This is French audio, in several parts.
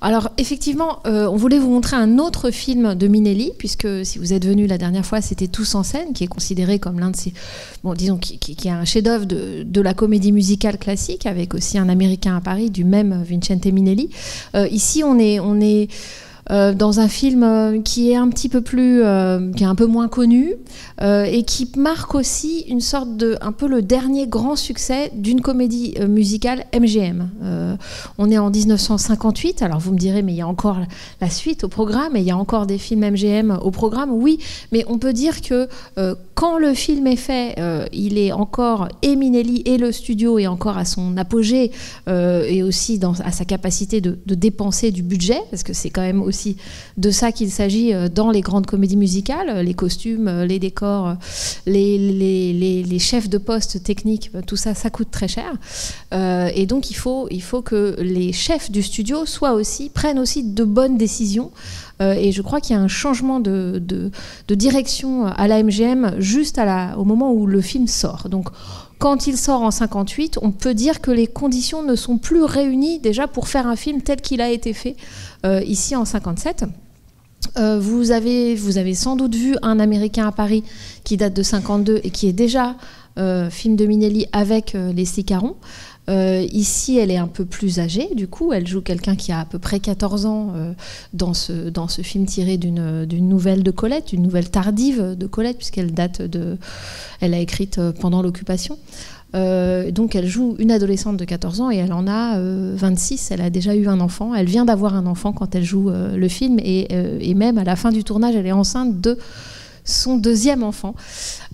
Alors effectivement, on voulait vous montrer un autre film de Minnelli, puisque si vous êtes venu la dernière fois, c'était Tous en scène, qui est considéré comme l'un de ces, bon, disons, qui est un chef-d'œuvre de la comédie musicale classique, avec aussi Un Américain à Paris du même Vincente Minnelli. Ici, on est dans un film qui est un petit peu plus, qui est un peu moins connu, et qui marque aussi une sorte de, un peu le dernier grand succès d'une comédie musicale MGM. On est en 1958, alors vous me direz, mais il y a encore la suite au programme, et il y a encore des films MGM au programme, oui, mais on peut dire que quand le film est fait, il est encore, et Minnelli et le studio est encore à son apogée, et aussi à sa capacité de dépenser du budget, parce que c'est quand même aussi de ça qu'il s'agit dans les grandes comédies musicales, les costumes, les décors, les chefs de poste techniques, tout ça, ça coûte très cher. Et donc il faut que les chefs du studio prennent aussi de bonnes décisions. Et je crois qu'il y a un changement de direction à la MGM juste au moment où le film sort. Donc quand il sort en 58, on peut dire que les conditions ne sont plus réunies déjà pour faire un film tel qu'il a été fait ici en 57. Vous avez sans doute vu Un Américain à Paris qui date de 52 et qui est déjà film de Minnelli avec Leslie Caron. Ici, elle est un peu plus âgée, du coup, elle joue quelqu'un qui a à peu près 14 ans dans ce film tiré d'une nouvelle de Colette, une nouvelle tardive de Colette, puisqu'elle elle a écrite pendant l'occupation. Donc elle joue une adolescente de 14 ans et elle en a 26, elle a déjà eu un enfant, elle vient d'avoir un enfant quand elle joue le film et même à la fin du tournage, elle est enceinte de son deuxième enfant.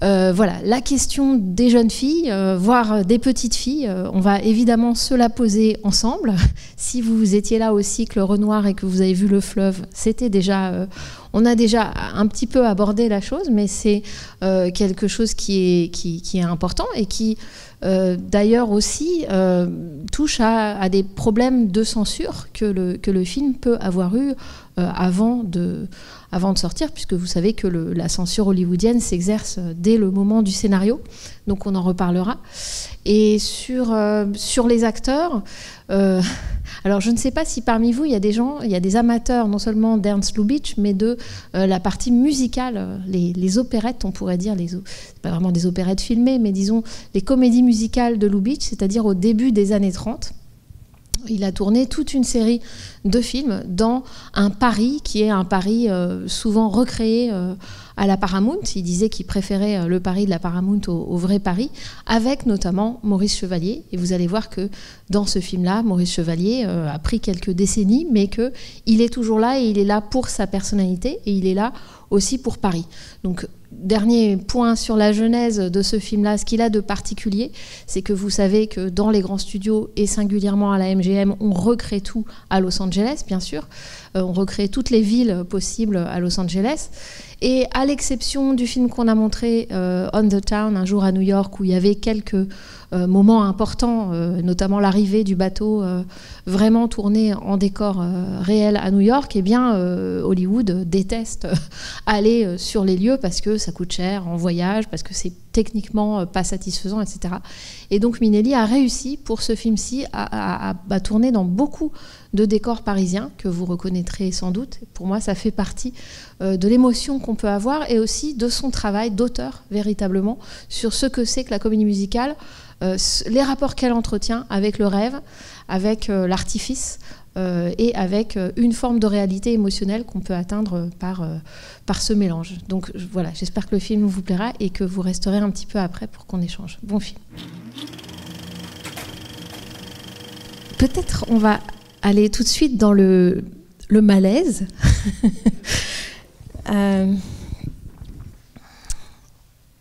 Voilà, la question des jeunes filles, voire des petites filles, on va évidemment se la poser ensemble. Si vous étiez là au cycle Renoir et que vous avez vu Le Fleuve, c'était déjà... on a déjà un petit peu abordé la chose, mais c'est quelque chose qui est important et qui, d'ailleurs aussi, touche à des problèmes de censure que le film peut avoir eu avant de sortir, puisque vous savez que la censure hollywoodienne s'exerce dès le moment du scénario, donc on en reparlera. Et sur les acteurs, alors je ne sais pas si parmi vous il y a des amateurs non seulement d'Ernst Lubitsch, mais de la partie musicale, les opérettes, on pourrait dire, c'est pas vraiment des opérettes filmées, mais disons les comédies musicales de Lubitsch, c'est-à-dire au début des années 30. Il a tourné toute une série de films dans un Paris qui est un Paris souvent recréé à la Paramount. Il disait qu'il préférait le Paris de la Paramount au vrai Paris, avec notamment Maurice Chevalier. Et vous allez voir que dans ce film-là, Maurice Chevalier a pris quelques décennies, mais qu'il est toujours là et il est là pour sa personnalité et il est là aussi pour Paris. Donc, dernier point sur la genèse de ce film-là, ce qu'il a de particulier, c'est que vous savez que dans les grands studios et singulièrement à la MGM, on recrée tout à Los Angeles, bien sûr. On recrée toutes les villes possibles à Los Angeles. Et à l'exception du film qu'on a montré, On the Town, Un jour à New York, où il y avait quelques moments importants, notamment l'arrivée du bateau vraiment tourné en décor réel à New York, eh bien Hollywood déteste aller sur les lieux parce que ça coûte cher en voyage, parce que c'est techniquement pas satisfaisant, etc. Et donc Minnelli a réussi pour ce film-ci à tourner dans beaucoup de décors parisiens que vous reconnaîtrez sans doute. Pour moi, ça fait partie de l'émotion qu'on peut avoir et aussi de son travail d'auteur véritablement sur ce que c'est que la comédie musicale, les rapports qu'elle entretient avec le rêve, avec l'artifice et avec une forme de réalité émotionnelle qu'on peut atteindre par ce mélange. Donc voilà, j'espère que le film vous plaira et que vous resterez un petit peu après pour qu'on échange. Bon film. Peut-être on va aller tout de suite dans le malaise.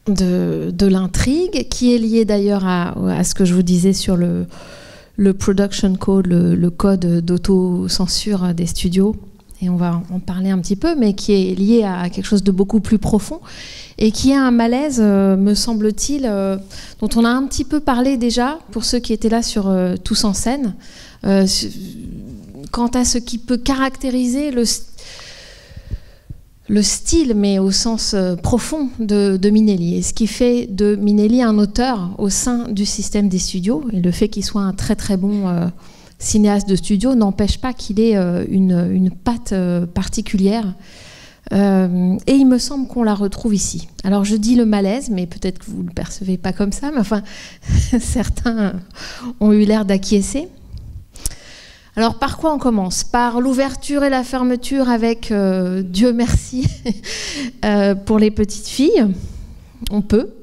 De l'intrigue, qui est liée d'ailleurs à ce que je vous disais sur le production code, le code d'autocensure des studios, et on va en parler un petit peu, mais qui est lié à quelque chose de beaucoup plus profond, et qui est un malaise, me semble-t-il, dont on a un petit peu parlé déjà, pour ceux qui étaient là sur Tous en scène, quant à ce qui peut caractériser le style, mais au sens profond de Minnelli, et ce qui fait de Minnelli un auteur au sein du système des studios, et le fait qu'il soit un très très bon cinéaste de studio n'empêche pas qu'il ait une patte particulière. Et il me semble qu'on la retrouve ici. Alors je dis le malaise, mais peut-être que vous ne le percevez pas comme ça, mais enfin, certains ont eu l'air d'acquiescer. Alors par quoi on commence? Par l'ouverture et la fermeture avec Dieu merci pour les petites filles. On peut.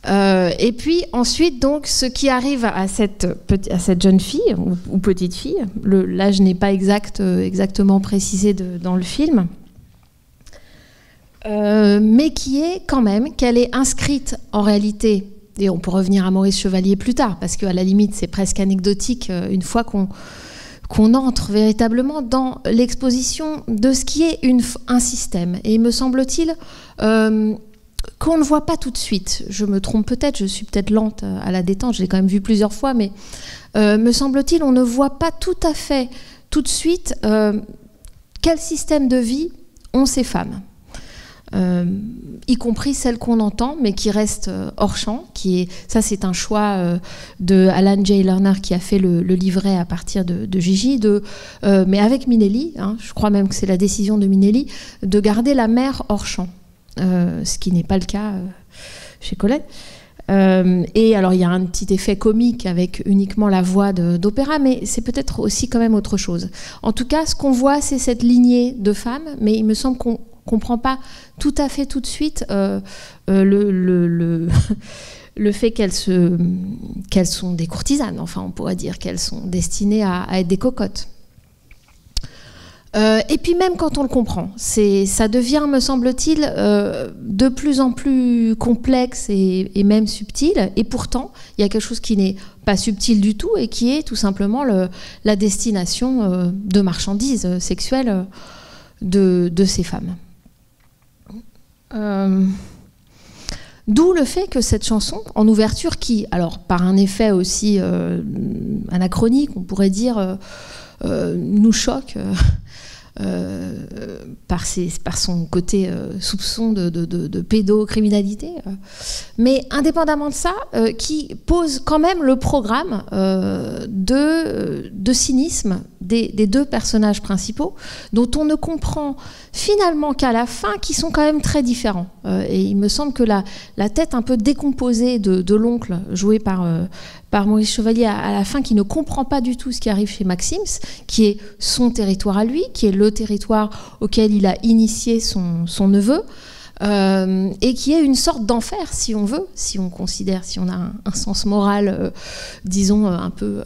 Et puis ensuite, donc, ce qui arrive à cette jeune fille ou petite fille, l'âge n'est pas exactement précisé dans le film, mais qui est quand même qu'elle est inscrite en réalité, et on peut revenir à Maurice Chevalier plus tard, parce qu'à la limite c'est presque anecdotique une fois qu'on entre véritablement dans l'exposition de ce qui est un système. Et il me semble-t-il qu'on ne voit pas tout de suite. Je me trompe peut-être, je suis peut-être lente à la détente, je l'ai quand même vu plusieurs fois, mais me semble-t-il, on ne voit pas tout à fait, tout de suite, quel système de vie ont ces femmes. Y compris celles qu'on entend, mais qui restent hors champ. Ça, c'est un choix de Alan J. Lerner qui a fait le livret à partir de Gigi, mais avec Minelli, hein, je crois même que c'est la décision de Minelli, de garder la mère hors champ. Ce qui n'est pas le cas chez Colette. Et alors il y a un petit effet comique avec uniquement la voix d'opéra, mais c'est peut-être aussi quand même autre chose. En tout cas, ce qu'on voit, c'est cette lignée de femmes, mais il me semble qu'on ne comprend pas tout à fait tout de suite le fait qu'elles sont des courtisanes, enfin on pourrait dire qu'elles sont destinées à être des cocottes. Et puis même quand on le comprend, ça devient, me semble-t-il, de plus en plus complexe et même subtil. Et pourtant, il y a quelque chose qui n'est pas subtil du tout et qui est tout simplement la destination de marchandises sexuelles de ces femmes. D'où le fait que cette chanson, en ouverture, qui, alors par un effet aussi anachronique, on pourrait dire, nous choque par son côté soupçon de pédocriminalité, mais indépendamment de ça, qui pose quand même le programme de cynisme des deux personnages principaux, dont on ne comprend finalement qu'à la fin, qui sont quand même très différents. Et il me semble que la tête un peu décomposée de l'oncle, joué par Maurice Chevalier à la fin, qui ne comprend pas du tout ce qui arrive chez Maxims, qui est son territoire à lui, qui est le territoire auquel il a initié son neveu, et qui est une sorte d'enfer, si on veut, si on considère, si on a un sens moral, disons, un peu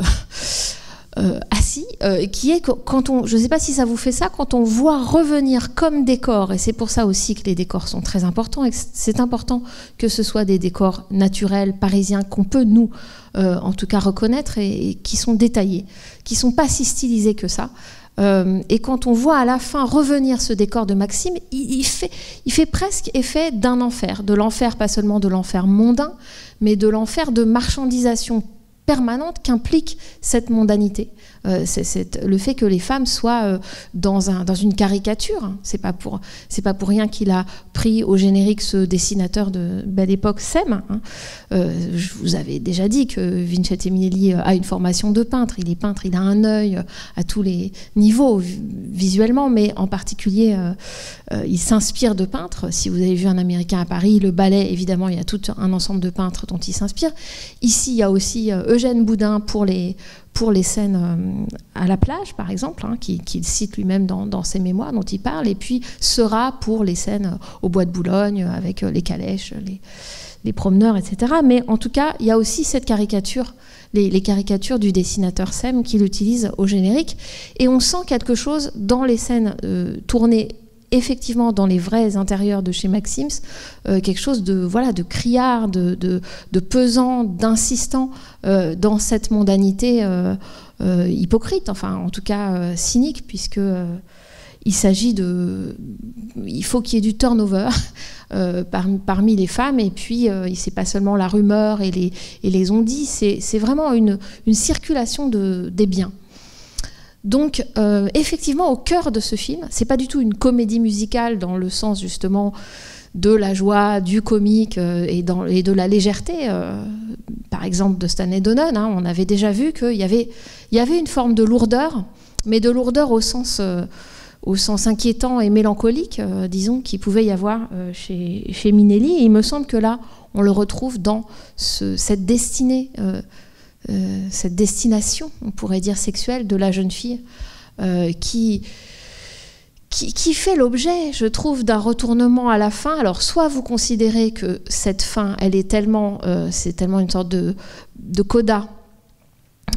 assis, qui est quand je ne sais pas si ça vous fait ça, quand on voit revenir comme décor, et c'est pour ça aussi que les décors sont très importants, et c'est important que ce soit des décors naturels, parisiens, qu'on peut, nous, en tout cas reconnaître, et qui sont détaillés, qui ne sont pas si stylisés que ça. Et quand on voit à la fin revenir ce décor de Maxime, il fait presque effet d'un enfer, de l'enfer, pas seulement de l'enfer mondain, mais de l'enfer de marchandisation permanente qu'implique cette mondanité. Le fait que les femmes soient dans une caricature, hein. C'est pas pour rien qu'il a pris au générique ce dessinateur de Belle Époque, Sem. Hein. Je vous avais déjà dit que Vincenzo Minelli a une formation de peintre. Il est peintre, il a un œil à tous les niveaux visuellement, mais en particulier, il s'inspire de peintres. Si vous avez vu Un Américain à Paris, le ballet, évidemment, il y a tout un ensemble de peintres dont il s'inspire. Ici, il y a aussi Eugène Boudin pour les scènes à la plage, par exemple, hein, qu'il cite lui-même dans ses mémoires dont il parle, et puis Seurat pour les scènes au bois de Boulogne, avec les calèches, les promeneurs, etc. Mais en tout cas, il y a aussi cette caricature, les caricatures du dessinateur Sem qu'il utilise au générique, et on sent quelque chose dans les scènes tournées effectivement dans les vrais intérieurs de chez Maxims, quelque chose de criard, de pesant, d'insistant dans cette mondanité hypocrite, enfin en tout cas cynique, puisque il s'agit il faut qu'il y ait du turnover parmi les femmes, et puis c'est pas seulement la rumeur et les on-dit, c'est vraiment une circulation des biens. Donc, effectivement, au cœur de ce film, c'est pas du tout une comédie musicale dans le sens justement de la joie, du comique et de la légèreté, par exemple de Stanley Donen, hein, on avait déjà vu qu'il y avait une forme de lourdeur, mais de lourdeur au sens inquiétant et mélancolique, disons, qu'il pouvait y avoir chez Minnelli. Et il me semble que là, on le retrouve dans cette destinée, cette destination, on pourrait dire sexuelle, de la jeune fille, qui fait l'objet, je trouve, d'un retournement à la fin. Alors, soit vous considérez que cette fin, elle est c'est tellement une sorte de coda,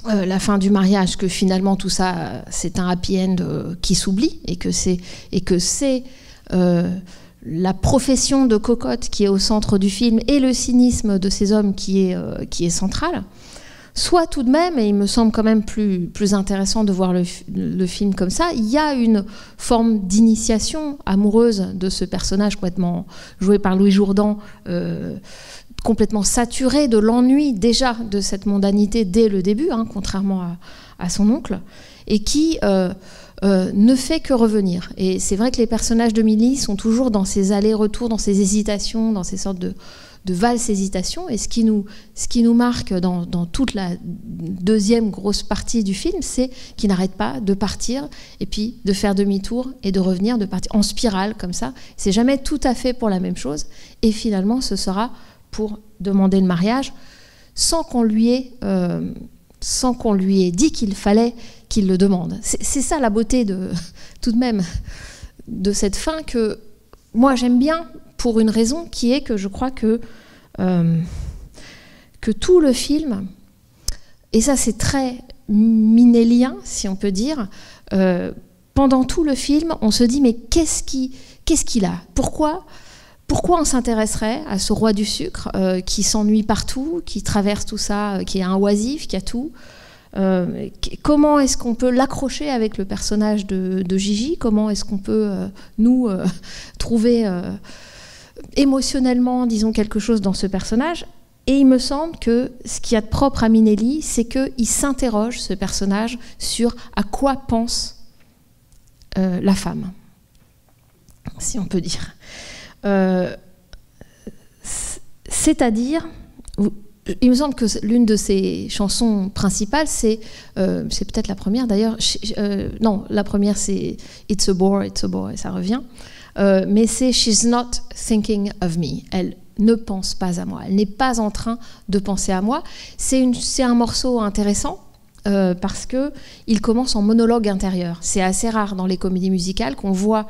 la fin du mariage, que finalement tout ça, c'est un happy end qui s'oublie, et que c'est la profession de cocotte qui est au centre du film et le cynisme de ces hommes qui est central. Soit tout de même, et il me semble quand même plus intéressant de voir le film comme ça, il y a une forme d'initiation amoureuse de ce personnage complètement joué par Louis Jourdan, complètement saturé de l'ennui déjà de cette mondanité dès le début, hein, contrairement à son oncle, et qui ne fait que revenir. Et c'est vrai que les personnages de Milly sont toujours dans ces allers-retours, dans ces hésitations, dans ces sortes de valse-hésitation. Et ce qui nous marque dans toute la deuxième grosse partie du film, c'est qu'il n'arrête pas de partir et puis de faire demi-tour et de revenir, de partir en spirale comme ça. C'est jamais tout à fait pour la même chose. Et finalement, ce sera pour demander le mariage sans qu'on lui ait dit qu'il fallait qu'il le demande. C'est ça la beauté tout de même de cette fin que moi j'aime bien, pour une raison qui est que je crois que tout le film, et ça c'est très minnélien si on peut dire, pendant tout le film on se dit mais qu'est-ce qu'il a ? Pourquoi on s'intéresserait à ce roi du sucre qui s'ennuie partout, qui traverse tout ça, qui est un oisif, qui a tout ? Comment est-ce qu'on peut l'accrocher avec le personnage de Gigi ? Comment est-ce qu'on peut trouver émotionnellement, disons, quelque chose dans ce personnage ? Et il me semble que ce qu'il y a de propre à Minnelli, c'est qu'il s'interroge, ce personnage, sur à quoi pense la femme, si on peut dire. C'est-à-dire, il me semble que l'une de ses chansons principales, c'est peut-être la première d'ailleurs, non, la première c'est It's a Bore, ça revient, mais c'est She's not thinking of me. Elle ne pense pas à moi, elle n'est pas en train de penser à moi. C'est un morceau intéressant, parce qu'il commence en monologue intérieur. C'est assez rare dans les comédies musicales qu'on ne voit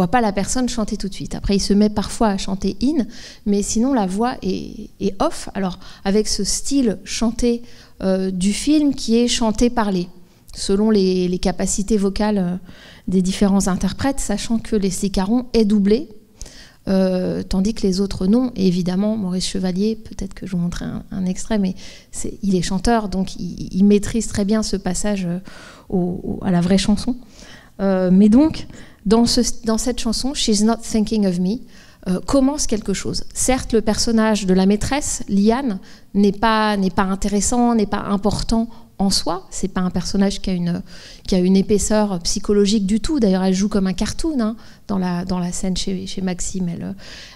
pas la personne chanter tout de suite. Après, il se met parfois à chanter in, mais sinon la voix est off. Alors, avec ce style chanté du film qui est chanté-parlé, selon les capacités vocales des différents interprètes, sachant que Leslie Caron est doublée, tandis que les autres non. Et évidemment, Maurice Chevalier, peut-être que je vous montrerai un extrait, mais il est chanteur, donc il maîtrise très bien ce passage à la vraie chanson. Mais donc, dans cette chanson, She's Not Thinking of Me, commence quelque chose. Certes, le personnage de la maîtresse, Liane, n'est pas intéressant, n'est pas important en soi. C'est pas un personnage qui a une épaisseur psychologique du tout. D'ailleurs, elle joue comme un cartoon, hein, dans la scène chez Maxime.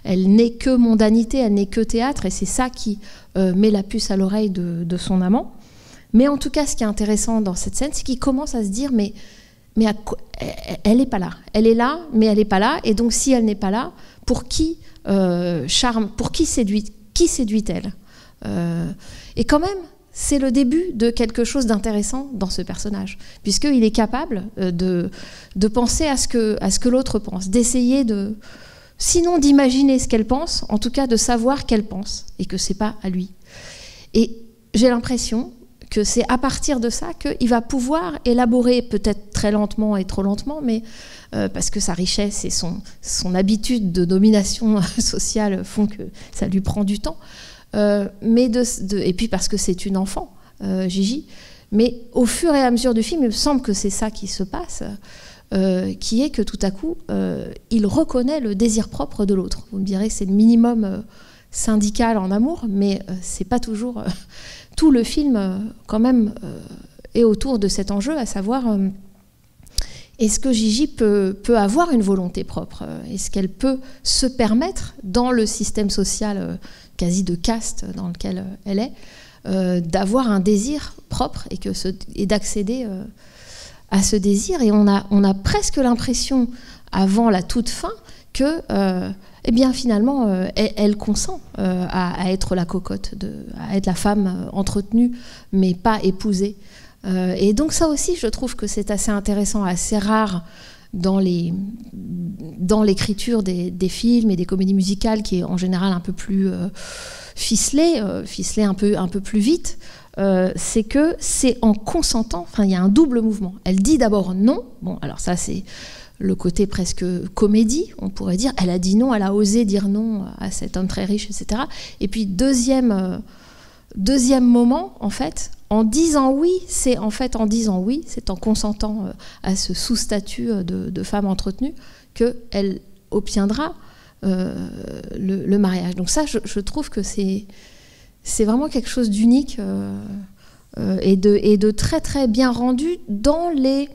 Elle n'est que mondanité, elle n'est que théâtre, et c'est ça qui met la puce à l'oreille de son amant. Mais en tout cas, ce qui est intéressant dans cette scène, c'est qu'il commence à se dire mais elle n'est pas là. Elle est là, mais elle n'est pas là. Et donc, si elle n'est pas là, pour qui séduit-elle ? Et quand même, c'est le début de quelque chose d'intéressant dans ce personnage, puisqu'il est capable de penser à ce que l'autre pense, d'essayer sinon d'imaginer ce qu'elle pense, en tout cas de savoir qu'elle pense, et que c'est pas à lui. Et j'ai l'impression que c'est à partir de ça qu'il va pouvoir élaborer, peut-être très lentement et trop lentement, mais parce que sa richesse et son habitude de domination sociale font que ça lui prend du temps, et puis parce que c'est une enfant, Gigi, mais au fur et à mesure du film, il me semble que c'est ça qui se passe, qui est que tout à coup, il reconnaît le désir propre de l'autre. Vous me direz que c'est le minimum syndical en amour, mais c'est pas toujours... tout le film, quand même, est autour de cet enjeu, à savoir... est-ce que Gigi peut avoir une volonté propre? Est-ce qu'elle peut se permettre, dans le système social quasi de caste dans lequel elle est, d'avoir un désir propre et d'accéder à ce désir? Et on a presque l'impression, avant la toute fin, que eh bien, finalement, elle consent à être la cocotte, à être la femme entretenue, mais pas épousée. Et donc ça aussi, je trouve que c'est assez intéressant, assez rare dans l'écriture des films et des comédies musicales, qui est en général un peu plus ficelée un peu plus vite. C'est que c'est en consentant, enfin il y a un double mouvement. Elle dit d'abord non, bon alors ça c'est le côté presque comédie, on pourrait dire, elle a dit non, elle a osé dire non à cet homme très riche, etc. Et puis deuxième moment, en fait, en disant oui, c'est en consentant à ce sous-statut de femme entretenue qu'elle obtiendra le mariage. Donc ça, je trouve que c'est vraiment quelque chose d'unique et de très très bien rendu dans le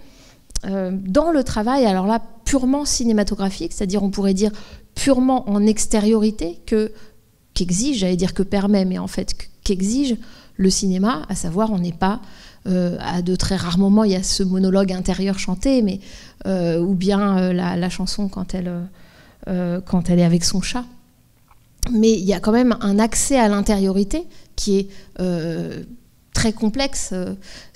travail, alors là, purement cinématographique, c'est-à-dire on pourrait dire purement en extériorité, qu'exige, j'allais dire que permet, mais en fait qu'exige le cinéma, à savoir on n'est pas, à de très rares moments, il y a ce monologue intérieur chanté, mais, ou bien la chanson quand elle est avec son chat. Mais il y a quand même un accès à l'intériorité qui est très complexe,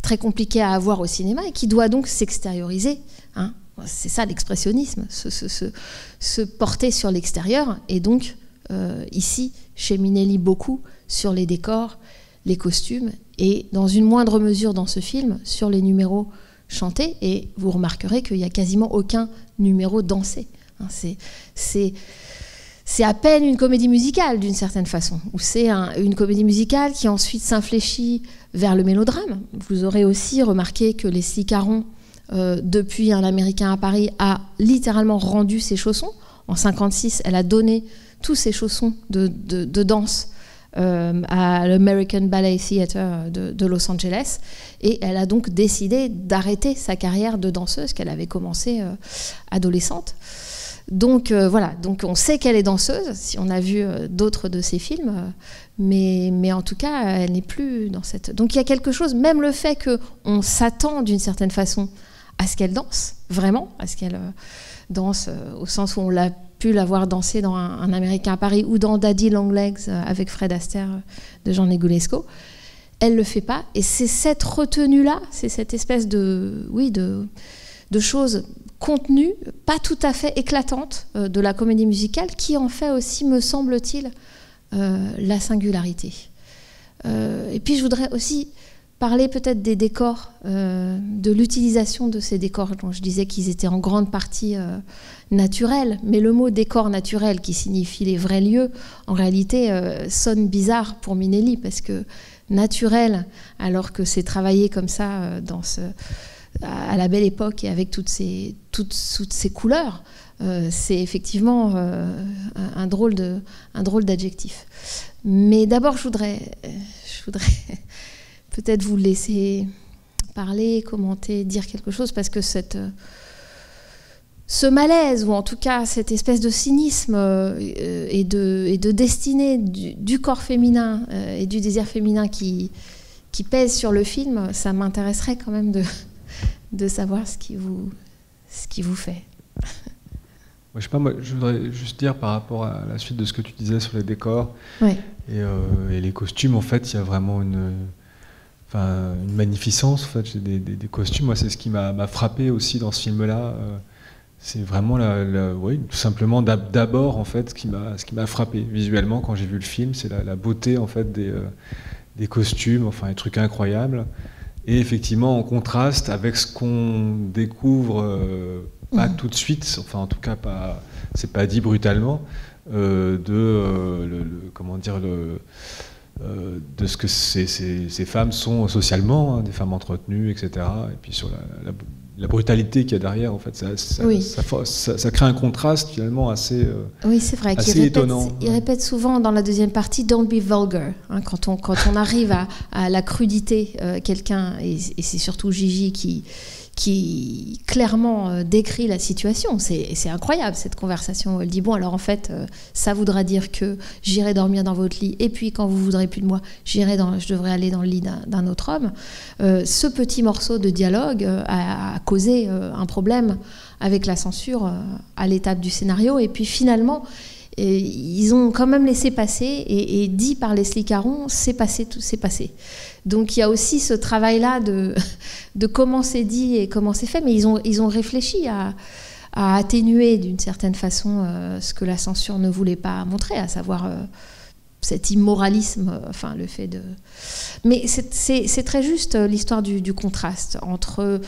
très compliqué à avoir au cinéma et qui doit donc s'extérioriser. Hein. C'est ça l'expressionnisme, se porter sur l'extérieur. Et donc, ici, chez Minelli, beaucoup sur les décors, les costumes et, dans une moindre mesure dans ce film, sur les numéros chantés. Et vous remarquerez qu'il n'y a quasiment aucun numéro dansé. Hein. C'est à peine une comédie musicale, d'une certaine façon, ou c'est une comédie musicale qui ensuite s'infléchit vers le mélodrame. Vous aurez aussi remarqué que Leslie Caron, depuis Un Américain à Paris, a littéralement rendu ses chaussons. En 1956, elle a donné tous ses chaussons de danse à l'American Ballet Theatre de Los Angeles, et elle a donc décidé d'arrêter sa carrière de danseuse qu'elle avait commencée adolescente. Donc voilà, donc on sait qu'elle est danseuse, si on a vu d'autres de ses films, mais en tout cas, elle n'est plus dans cette... Donc il y a quelque chose, même le fait qu'on s'attend d'une certaine façon à ce qu'elle danse, vraiment, à ce qu'elle danse au sens où on l'a pu la voir danser dans un Américain à Paris ou dans Daddy Long Legs avec Fred Astaire de Jean Negulesco. Elle ne le fait pas, et c'est cette retenue-là, c'est cette espèce de choses contenues, pas tout à fait éclatantes de la comédie musicale, qui en fait aussi, me semble-t-il, la singularité. Et puis je voudrais aussi parler peut-être des décors, de l'utilisation de ces décors, dont je disais qu'ils étaient en grande partie naturels, mais le mot décor naturel, qui signifie les vrais lieux, en réalité sonne bizarre pour Minelli, parce que naturel, alors que c'est travaillé comme ça à la belle époque et avec toutes ces couleurs, c'est effectivement un drôle d'adjectif. Mais d'abord, je voudrais peut-être vous laisser parler, commenter, dire quelque chose, parce que ce malaise, ou en tout cas cette espèce de cynisme et de destinée du corps féminin et du désir féminin qui pèse sur le film, ça m'intéresserait quand même de savoir ce qui vous fait. Je sais pas, moi, je voudrais juste dire par rapport à la suite de ce que tu disais sur les décors, ouais, et les costumes, en fait, il y a vraiment une magnificence. En fait, j'ai des costumes. Moi, c'est ce qui m'a frappé aussi dans ce film-là. C'est vraiment tout simplement d'abord, en fait, ce qui m'a frappé visuellement quand j'ai vu le film, c'est la beauté, en fait, des costumes, enfin, des trucs incroyables. Et effectivement, en contraste avec ce qu'on découvre, pas tout de suite, enfin en tout cas pas, c'est pas dit brutalement, de ce que ces femmes sont socialement, hein, des femmes entretenues, etc. Et puis sur la brutalité qu'il y a derrière, en fait, ça crée un contraste finalement assez, oui, c'est vrai, assez étonnant. Il répète souvent dans la deuxième partie « Don't be vulgar hein, ». Quand on arrive à la crudité, quelqu'un, et c'est surtout Gigi qui qui clairement décrit la situation. C'est incroyable cette conversation. Elle dit bon, alors en fait, ça voudra dire que j'irai dormir dans votre lit, et puis quand vous voudrez plus de moi, je devrais aller dans le lit d'un autre homme. Ce petit morceau de dialogue a causé un problème avec la censure à l'étape du scénario, et puis finalement, ils ont quand même laissé passer, et dit par Leslie Caron, c'est passé, tout s'est passé. Donc il y a aussi ce travail-là de comment c'est dit et comment c'est fait, mais ils ont réfléchi à atténuer d'une certaine façon ce que la censure ne voulait pas montrer, à savoir cet immoralisme, enfin le fait de... Mais c'est très juste l'histoire du contraste entre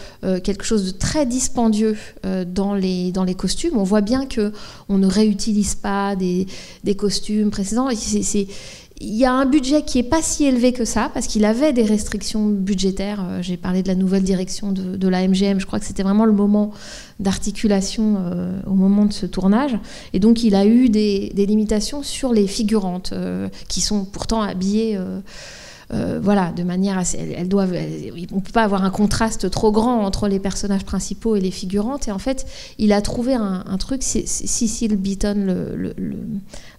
quelque chose de très dispendieux dans les costumes. On voit bien qu'on ne réutilise pas des costumes précédents. Il y a un budget qui n'est pas si élevé que ça, parce qu'il avait des restrictions budgétaires. J'ai parlé de la nouvelle direction de la MGM. Je crois que c'était vraiment le moment d'articulation au moment de ce tournage. Et donc, il a eu des limitations sur les figurantes, qui sont pourtant habillées... voilà, de manière assez... on ne peut pas avoir un contraste trop grand entre les personnages principaux et les figurantes. Et en fait, il a trouvé un truc, c'est Cecil Beaton,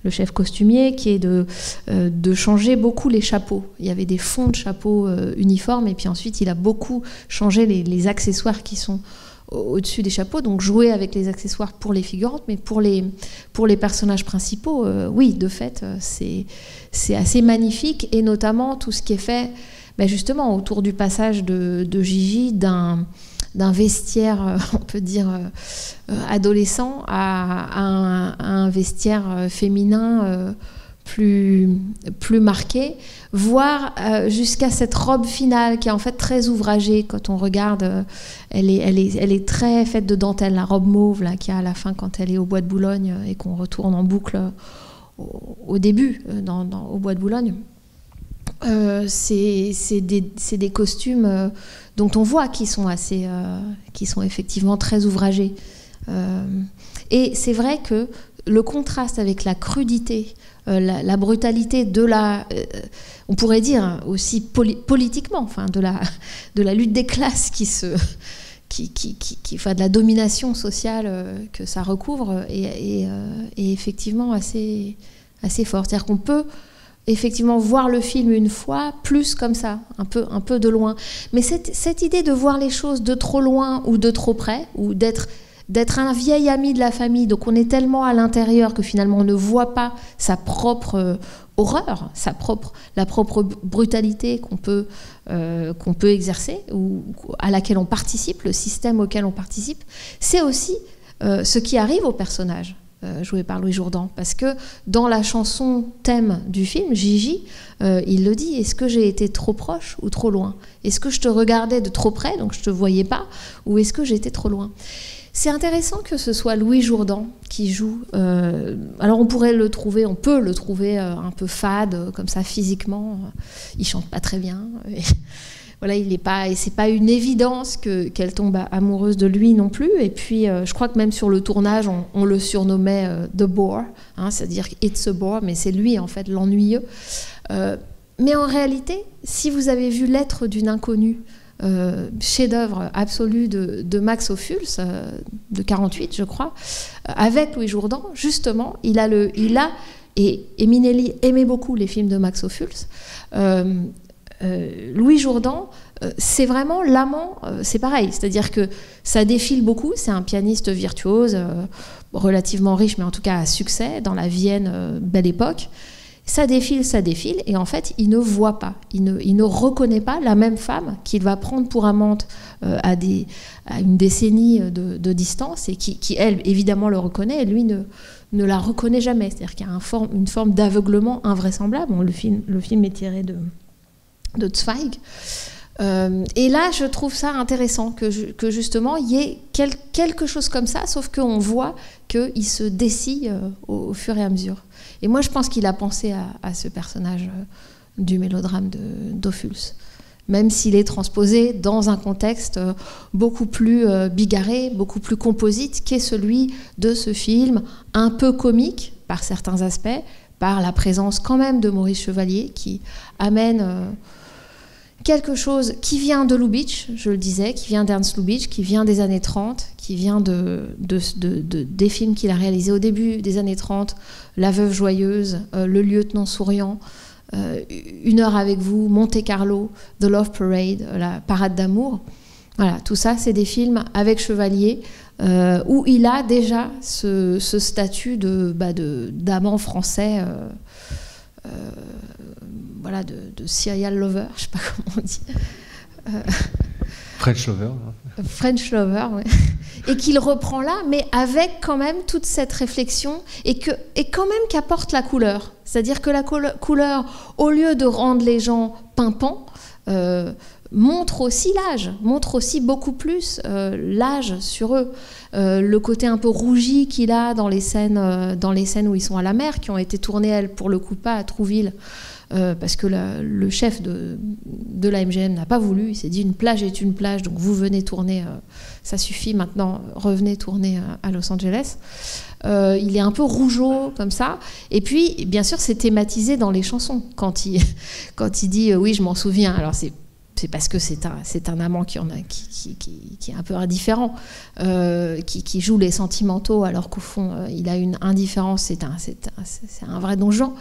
le chef costumier, qui est de changer beaucoup les chapeaux. Il y avait des fonds de chapeaux uniformes, et puis ensuite, il a beaucoup changé les accessoires qui sont au-dessus des chapeaux, donc jouer avec les accessoires pour les figurantes, mais pour les personnages principaux, oui, de fait, c'est assez magnifique, et notamment tout ce qui est fait justement autour du passage de Gigi d'un vestiaire, on peut dire, adolescent à un vestiaire féminin plus marqué, voire jusqu'à cette robe finale qui est en fait très ouvragée. Quand on regarde, elle est très faite de dentelle, la robe mauve là, qu'il y a à la fin quand elle est au Bois de Boulogne et qu'on retourne en boucle au début au Bois de Boulogne. C'est des costumes dont on voit qui sont effectivement très ouvragés. Et c'est vrai que le contraste avec la crudité, la brutalité de on pourrait dire aussi politiquement, enfin de la lutte des classes enfin de la domination sociale que ça recouvre, est effectivement assez fort. C'est-à-dire qu'on peut effectivement voir le film une fois, plus comme ça, un peu de loin. Mais cette idée de voir les choses de trop loin ou de trop près, ou d'être un vieil ami de la famille, donc on est tellement à l'intérieur que finalement on ne voit pas sa propre horreur, la propre brutalité qu'on peut exercer, ou à laquelle on participe, le système auquel on participe, c'est aussi ce qui arrive au personnage joué par Louis Jourdan, parce que dans la chanson thème du film, Gigi, il le dit, est-ce que j'ai été trop proche ou trop loin? Est-ce que je te regardais de trop près, donc je te voyais pas, ou est-ce que j'étais trop loin? C'est intéressant que ce soit Louis Jourdan qui joue. Alors on peut le trouver un peu fade, comme ça, physiquement. Il chante pas très bien. Et voilà, et c'est pas une évidence qu'elle tombe amoureuse de lui non plus. Et puis, je crois que même sur le tournage, on le surnommait The Bore, c'est-à-dire It's a Bore, mais c'est lui en fait l'ennuyeux. Mais en réalité, si vous avez vu Lettre d'une inconnue, chef-d'œuvre absolu de Max Ophuls, de 48 je crois, avec Louis Jourdan, justement, et Minelli aimait beaucoup les films de Max Ophuls. Louis Jourdan, c'est vraiment l'amant, c'est pareil, c'est-à-dire que ça défile beaucoup, c'est un pianiste virtuose, relativement riche, mais en tout cas à succès, dans la Vienne belle époque. Ça défile, et en fait, il ne voit pas, il ne reconnaît pas la même femme qu'il va prendre pour amante à une décennie de distance, et qui, elle, évidemment, le reconnaît, et lui ne la reconnaît jamais. C'est-à-dire qu'il y a une forme d'aveuglement invraisemblable. Bon, le film est tiré de Zweig. Et là, je trouve ça intéressant que justement, il y ait quelque chose comme ça, sauf qu'on voit qu'il se dessille au fur et à mesure. Et moi, je pense qu'il a pensé à ce personnage du mélodrame d'Ophuls, même s'il est transposé dans un contexte beaucoup plus bigarré, beaucoup plus composite, qu'est celui de ce film, un peu comique par certains aspects, par la présence quand même de Maurice Chevalier, qui amène quelque chose qui vient de Lubitsch, je le disais, qui vient d'Ernst Lubitsch, qui vient des années 30, qui vient des films qu'il a réalisés au début des années 30, La Veuve Joyeuse, Le Lieutenant Souriant, Une heure avec vous, Monte Carlo, The Love Parade, La Parade d'amour. Voilà, tout ça, c'est des films avec Chevalier où il a déjà ce statut d'amant français, voilà, de serial lover, je ne sais pas comment on dit. French lover. French lover, oui. Et qu'il reprend là, mais avec quand même toute cette réflexion et quand même qu'apporte la couleur. C'est-à-dire que la couleur, au lieu de rendre les gens pimpants, montre aussi l'âge, montre aussi beaucoup plus l'âge sur eux. Le côté un peu rougi qu'il a dans les scènes où ils sont à la mer, qui ont été tournées, elles, pour le coup, pas à Trouville, parce que le chef de la MGM n'a pas voulu. Il s'est dit une plage est une plage, donc vous venez tourner, ça suffit maintenant, revenez tourner à Los Angeles. Il est un peu rougeaud comme ça, et puis bien sûr c'est thématisé dans les chansons quand il dit oui je m'en souviens. Alors c'est parce que c'est un amant qui est un peu indifférent, qui joue les sentimentaux alors qu'au fond il a une indifférence, c'est un vrai Don Juan.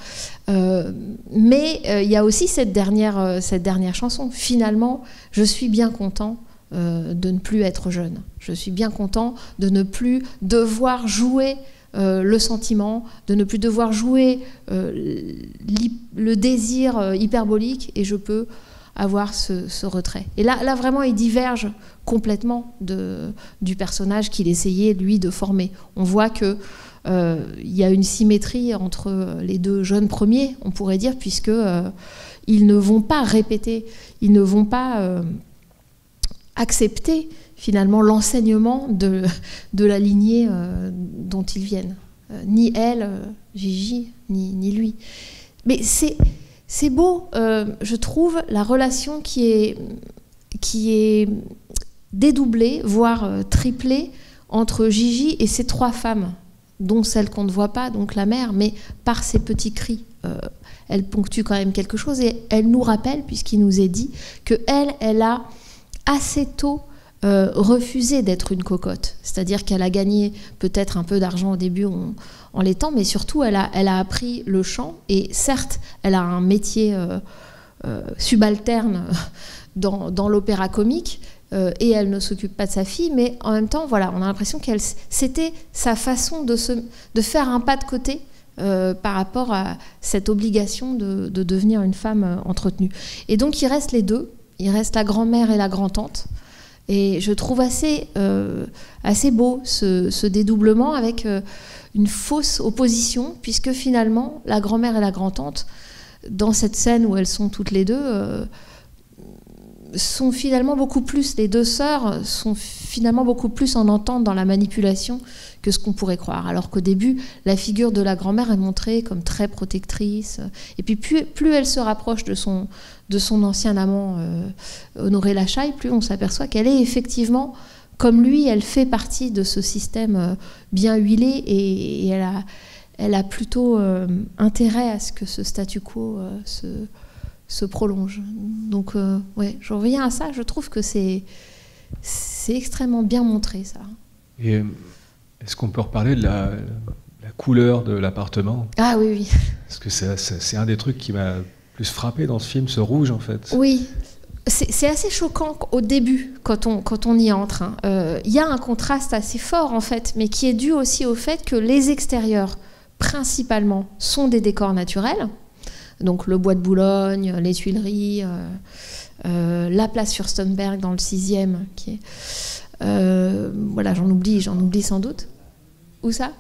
Mais il y a aussi cette dernière chanson. Finalement, je suis bien content de ne plus être jeune. Je suis bien content de ne plus devoir jouer le sentiment, de ne plus devoir jouer le désir hyperbolique, et je peux avoir ce retrait. Et là vraiment, il diverge complètement du personnage qu'il essayait, lui, de former. On voit qu'il y a une symétrie entre les deux jeunes premiers, on pourrait dire, puisque ils ne vont pas répéter, ils ne vont pas accepter finalement l'enseignement de la lignée dont ils viennent. Ni elle, Gigi, ni lui. Mais c'est beau, je trouve, la relation qui est dédoublée, voire triplée, entre Gigi et ces trois femmes, dont celle qu'on ne voit pas, donc la mère, mais par ses petits cris. Elle ponctue quand même quelque chose, et elle nous rappelle, puisqu'il nous est dit, qu'elle a assez tôt refusé d'être une cocotte. C'est-à-dire qu'elle a gagné peut-être un peu d'argent au début en l'étant, mais surtout elle a appris le chant, et certes elle a un métier subalterne dans l'opéra comique, et elle ne s'occupe pas de sa fille, mais en même temps voilà, on a l'impression c'était sa façon de faire un pas de côté par rapport à cette obligation de devenir une femme entretenue. Et donc il reste les deux, il reste la grand-mère et la grand-tante. Et je trouve assez beau ce dédoublement avec une fausse opposition, puisque finalement, la grand-mère et la grand-tante, dans cette scène où elles sont toutes les deux, sont finalement beaucoup plus, les deux sœurs sont finalement beaucoup plus en entente dans la manipulation que ce qu'on pourrait croire. Alors qu'au début, la figure de la grand-mère est montrée comme très protectrice. Et puis plus elle se rapproche de son ancien amant Honoré Lachaille, plus on s'aperçoit qu'elle est effectivement, comme lui, elle fait partie de ce système bien huilé, et elle a plutôt intérêt à ce que ce statu quo se prolonge. Donc ouais, je reviens à ça, je trouve que c'est extrêmement bien montré, ça. Et est-ce qu'on peut reparler de la couleur de l'appartement ? Ah oui, oui. Parce que c'est un des trucs qui m'a plus frappé dans ce film, ce rouge en fait. Oui, c'est assez choquant au début quand on y entre. Il y a un contraste assez fort en fait, mais qui est dû aussi au fait que les extérieurs principalement sont des décors naturels. Donc le bois de Boulogne, les Tuileries, la place Fürstenberg dans le 6e, qui est... voilà, j'en oublie sans doute. Où ça ?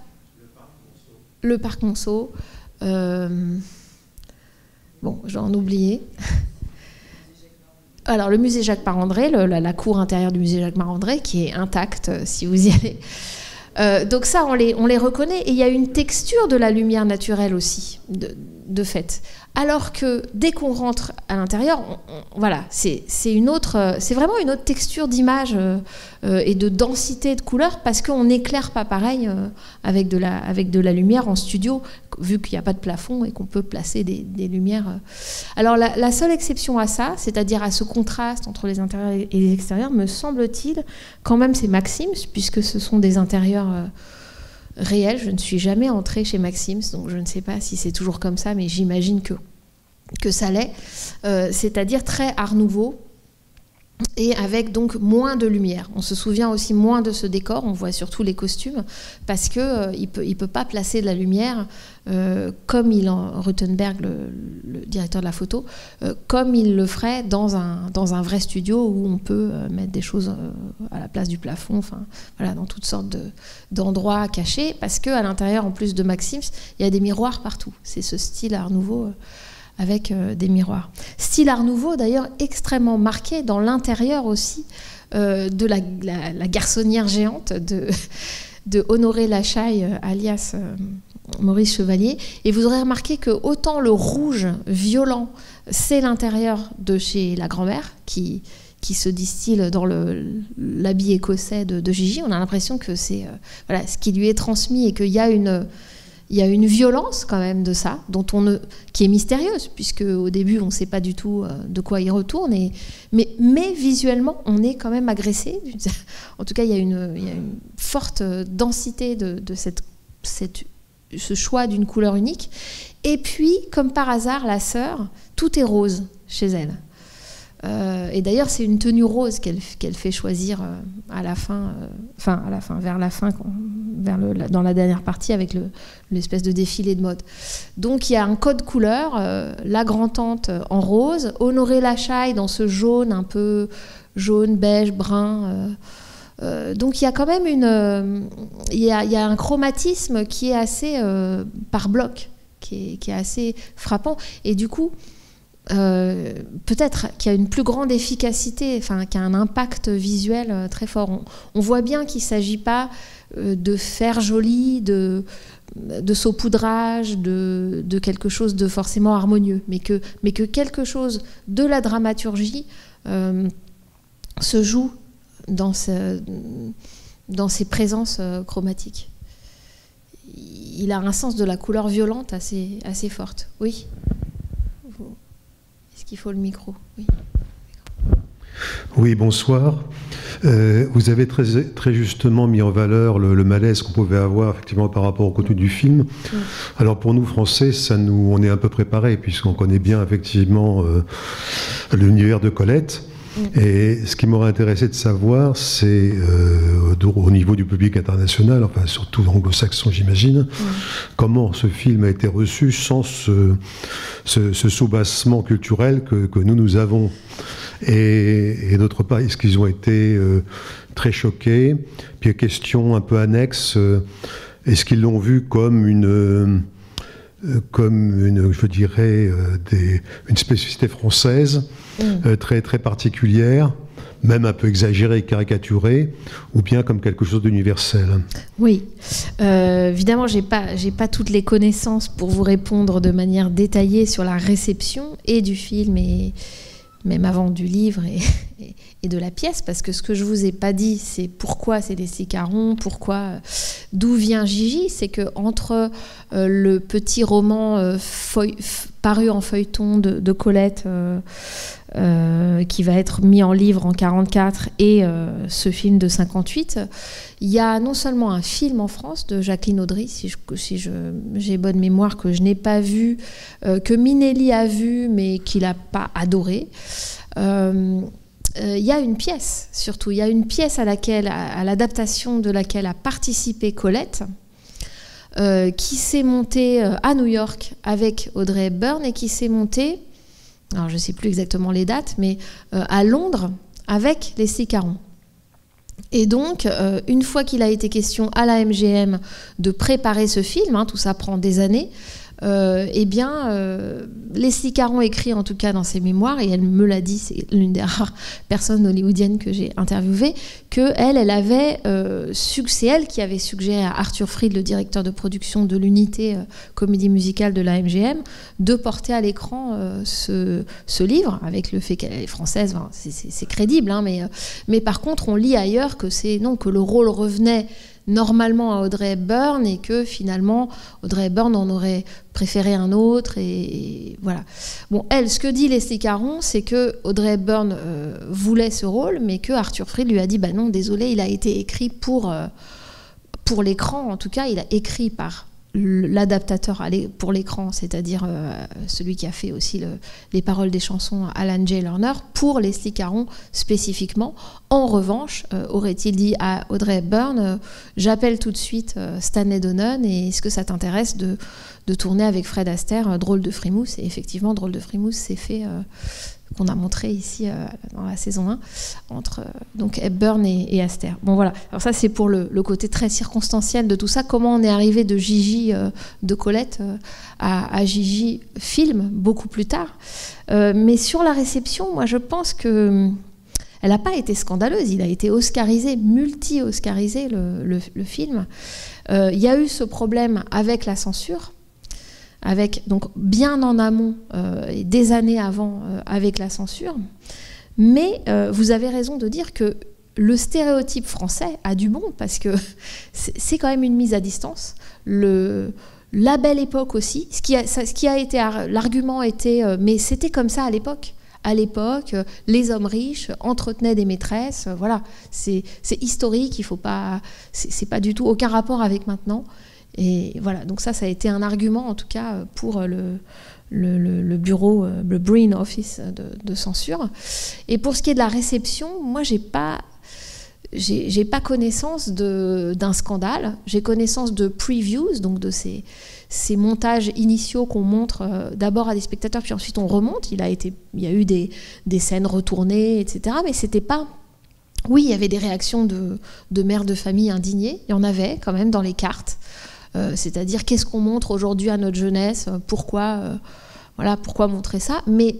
Le parc Monceau. Bon, j'en ai oublié. Alors, le musée Jacques-Marandré, la cour intérieure du musée Jacques-Marandré, qui est intacte si vous y allez. Donc ça, on les reconnaît. Et il y a une texture de la lumière naturelle aussi, de fait. Alors que dès qu'on rentre à l'intérieur, voilà, c'est vraiment une autre texture d'image et de densité de couleur, parce qu'on n'éclaire pas pareil avec de la lumière en studio, vu qu'il n'y a pas de plafond et qu'on peut placer des lumières. Alors la seule exception à ça, c'est-à-dire à ce contraste entre les intérieurs et les extérieurs, me semble-t-il, quand même, c'est Maxim's, puisque ce sont des intérieurs réel. Je ne suis jamais entrée chez Maxim's, donc je ne sais pas si c'est toujours comme ça, mais j'imagine que ça l'est. C'est-à-dire très Art Nouveau, et avec donc moins de lumière. On se souvient aussi moins de ce décor, on voit surtout les costumes, parce qu'il peut pas placer de la lumière comme Ruttenberg, le directeur de la photo, comme il le ferait dans un vrai studio où on peut mettre des choses à la place du plafond, enfin, voilà, dans toutes sortes d'endroits cachés, parce qu'à l'intérieur, en plus de Maxim's, il y a des miroirs partout. C'est ce style Art Nouveau avec des miroirs. Style Art Nouveau, d'ailleurs, extrêmement marqué dans l'intérieur aussi de la garçonnière géante de Honoré Lachaille, alias Maurice Chevalier. Et vous aurez remarqué que autant le rouge violent, c'est l'intérieur de chez la grand-mère, qui se distille dans l'habit écossais de Gigi. On a l'impression que c'est voilà, ce qui lui est transmis, et qu'il y a une violence quand même de ça, qui est mystérieuse, puisque au début on ne sait pas du tout de quoi il retourne, mais visuellement on est quand même agressé. En tout cas, il y a une forte densité de ce choix d'une couleur unique. Et puis, comme par hasard, la sœur, tout est rose chez elle. Et d'ailleurs, c'est une tenue rose qu'elle fait choisir à la fin, vers la fin, dans la dernière partie, avec l'espèce de défilé de mode. Donc il y a un code couleur, la grand-tante en rose, Honoré Lachaille dans ce jaune, un peu jaune, beige, brun. Donc il y a quand même il y a un chromatisme qui est assez par bloc, qui est assez frappant. Et du coup, peut-être qu'il y a une plus grande efficacité, enfin qu'il y a un impact visuel très fort. On voit bien qu'il ne s'agit pas de faire joli, de saupoudrage, de quelque chose de forcément harmonieux, mais que quelque chose de la dramaturgie se joue dans ses présences chromatiques. Il a un sens de la couleur violente assez forte. Oui. Est-ce qu'il faut le micro? Oui. Oui, bonsoir. Vous avez très justement mis en valeur le malaise qu'on pouvait avoir effectivement par rapport au contenu du film. Alors pour nous Français, on est un peu préparés, puisqu'on connaît bien effectivement l'univers de Colette. Et ce qui m'aurait intéressé de savoir, c'est au niveau du public international, enfin surtout anglo-saxon j'imagine, comment ce film a été reçu sans ce soubassement culturel que nous avons. Et d'autre part, est-ce qu'ils ont été très choqués? Puis question un peu annexe, est-ce qu'ils l'ont vu comme une je dirais, une spécificité française très, très particulière, même un peu exagérée et caricaturée, ou bien comme quelque chose d'universel? Oui, évidemment, j'ai pas toutes les connaissances pour vous répondre de manière détaillée sur la réception et du film, et même avant du livre et de la pièce, parce que ce que je vous ai pas dit, c'est pourquoi c'est des Caron, d'où vient Gigi. C'est que entre le petit roman paru en feuilleton de Colette, qui va être mis en livre en 1944, et ce film de 1958, il y a non seulement un film en France de Jacqueline Audry, si j'ai bonne mémoire, que je n'ai pas vu, que Minelli a vu mais qu'il n'a pas adoré. Il y a une pièce, surtout. Il y a une pièce à l'adaptation de laquelle a participé Colette, qui s'est montée à New York avec Audrey Hepburn, et qui s'est montée, alors je ne sais plus exactement les dates, mais à Londres avec Leslie Caron. Et donc, une fois qu'il a été question à la MGM de préparer ce film, tout ça prend des années, eh bien, Leslie Caron écrit en tout cas dans ses mémoires, et elle me l'a dit, c'est l'une des rares personnes hollywoodiennes que j'ai interviewées, qu'elle avait, c'est elle qui avait suggéré à Arthur Freed, le directeur de production de l'unité comédie musicale de la MGM, de porter à l'écran ce livre, avec le fait qu'elle est française, enfin, c'est crédible, hein, mais par contre on lit ailleurs que que le rôle revenait normalement à Audrey Hepburn, et que finalement Audrey Hepburn en aurait préféré un autre, et voilà. Bon, elle, ce que dit Leslie Caron, c'est que Audrey Hepburn voulait ce rôle, mais que Arthur Freed lui a dit bah non, désolé, il a été écrit pour l'écran, en tout cas il a écrit par l'adaptateur pour l'écran, c'est-à-dire celui qui a fait aussi les paroles des chansons, Alan J. Lerner, pour Leslie Caron spécifiquement. En revanche, aurait-il dit à Audrey Hepburn, j'appelle tout de suite Stanley Donen, et est-ce que ça t'intéresse de tourner avec Fred Astaire Drôle de Frimousse? Et effectivement, Drôle de Frimousse s'est fait, qu'on a montré ici dans la saison 1, entre donc Hepburn et Astaire. Bon voilà, alors ça c'est pour le côté très circonstanciel de tout ça, comment on est arrivé de Gigi de Colette à Gigi film beaucoup plus tard. Mais sur la réception, moi je pense que elle n'a pas été scandaleuse, il a été oscarisé, multi-oscarisé le film. Il y a eu ce problème avec la censure, donc bien en amont et des années avant avec la censure. Mais vous avez raison de dire que le stéréotype français a du bon, parce que c'est quand même une mise à distance. La Belle Époque aussi, ce qui a été l'argument était mais c'était comme ça à l'époque. À l'époque, les hommes riches entretenaient des maîtresses. Voilà, c'est historique. Il faut pas, c'est pas du tout aucun rapport avec maintenant. Et voilà, donc ça a été un argument en tout cas pour le bureau, le Breen Office de censure. Et pour ce qui est de la réception, moi j'ai pas connaissance d'un scandale. J'ai connaissance de previews, donc de ces montages initiaux qu'on montre d'abord à des spectateurs, puis ensuite on remonte. Il y a eu des scènes retournées, etc. Mais c'était pas... Oui, il y avait des réactions de mères de famille indignées. Il y en avait quand même dans les cartes. C'est-à-dire, qu'est-ce qu'on montre aujourd'hui à notre jeunesse ? Pourquoi montrer ça ? Mais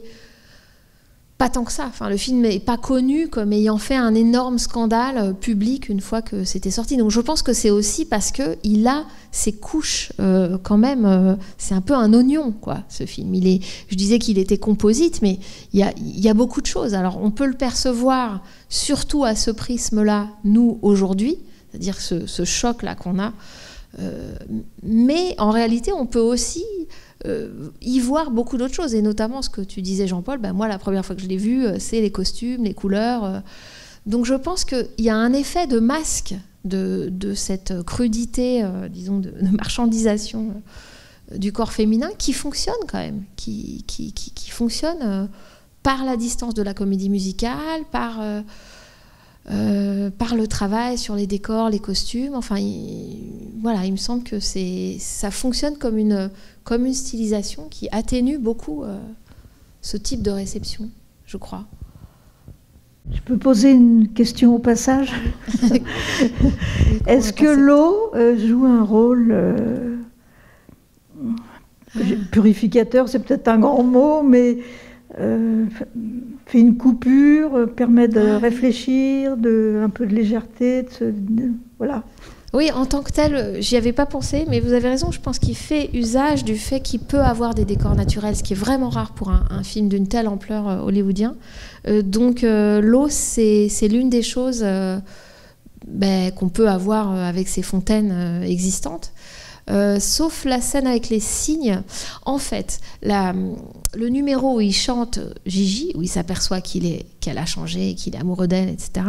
pas tant que ça. Enfin, le film n'est pas connu comme ayant fait un énorme scandale public une fois que c'était sorti. Donc je pense que c'est aussi parce qu'il a ses couches quand même. C'est un peu un oignon, quoi, ce film. Je disais qu'il était composite, mais il y a beaucoup de choses. Alors on peut le percevoir surtout à ce prisme-là, nous, aujourd'hui, c'est-à-dire ce choc-là qu'on a. Mais en réalité, on peut aussi y voir beaucoup d'autres choses, et notamment ce que tu disais, Jean-Paul. Moi, la première fois que je l'ai vu, c'est les costumes, les couleurs. Donc, je pense qu'il y a un effet de masque de cette crudité, disons, de marchandisation du corps féminin qui fonctionne quand même, qui fonctionne par la distance de la comédie musicale, par le travail sur les décors, les costumes. Enfin, voilà, il me semble que ça fonctionne comme une stylisation qui atténue beaucoup ce type de réception, je crois. Je peux poser une question au passage? Est-ce que l'eau joue un rôle purificateur, c'est peut-être un grand mot, mais fait une coupure, permet de réfléchir, un peu de légèreté, voilà. Oui, en tant que tel, j'y avais pas pensé, mais vous avez raison, je pense qu'il fait usage du fait qu'il peut avoir des décors naturels, ce qui est vraiment rare pour un film d'une telle ampleur hollywoodien. Donc l'eau, c'est l'une des choses qu'on peut avoir avec ces fontaines existantes. Sauf la scène avec les cygnes. En fait, le numéro où il chante Gigi, où il s'aperçoit qu'elle a changé, qu'il est amoureux d'elle, etc.,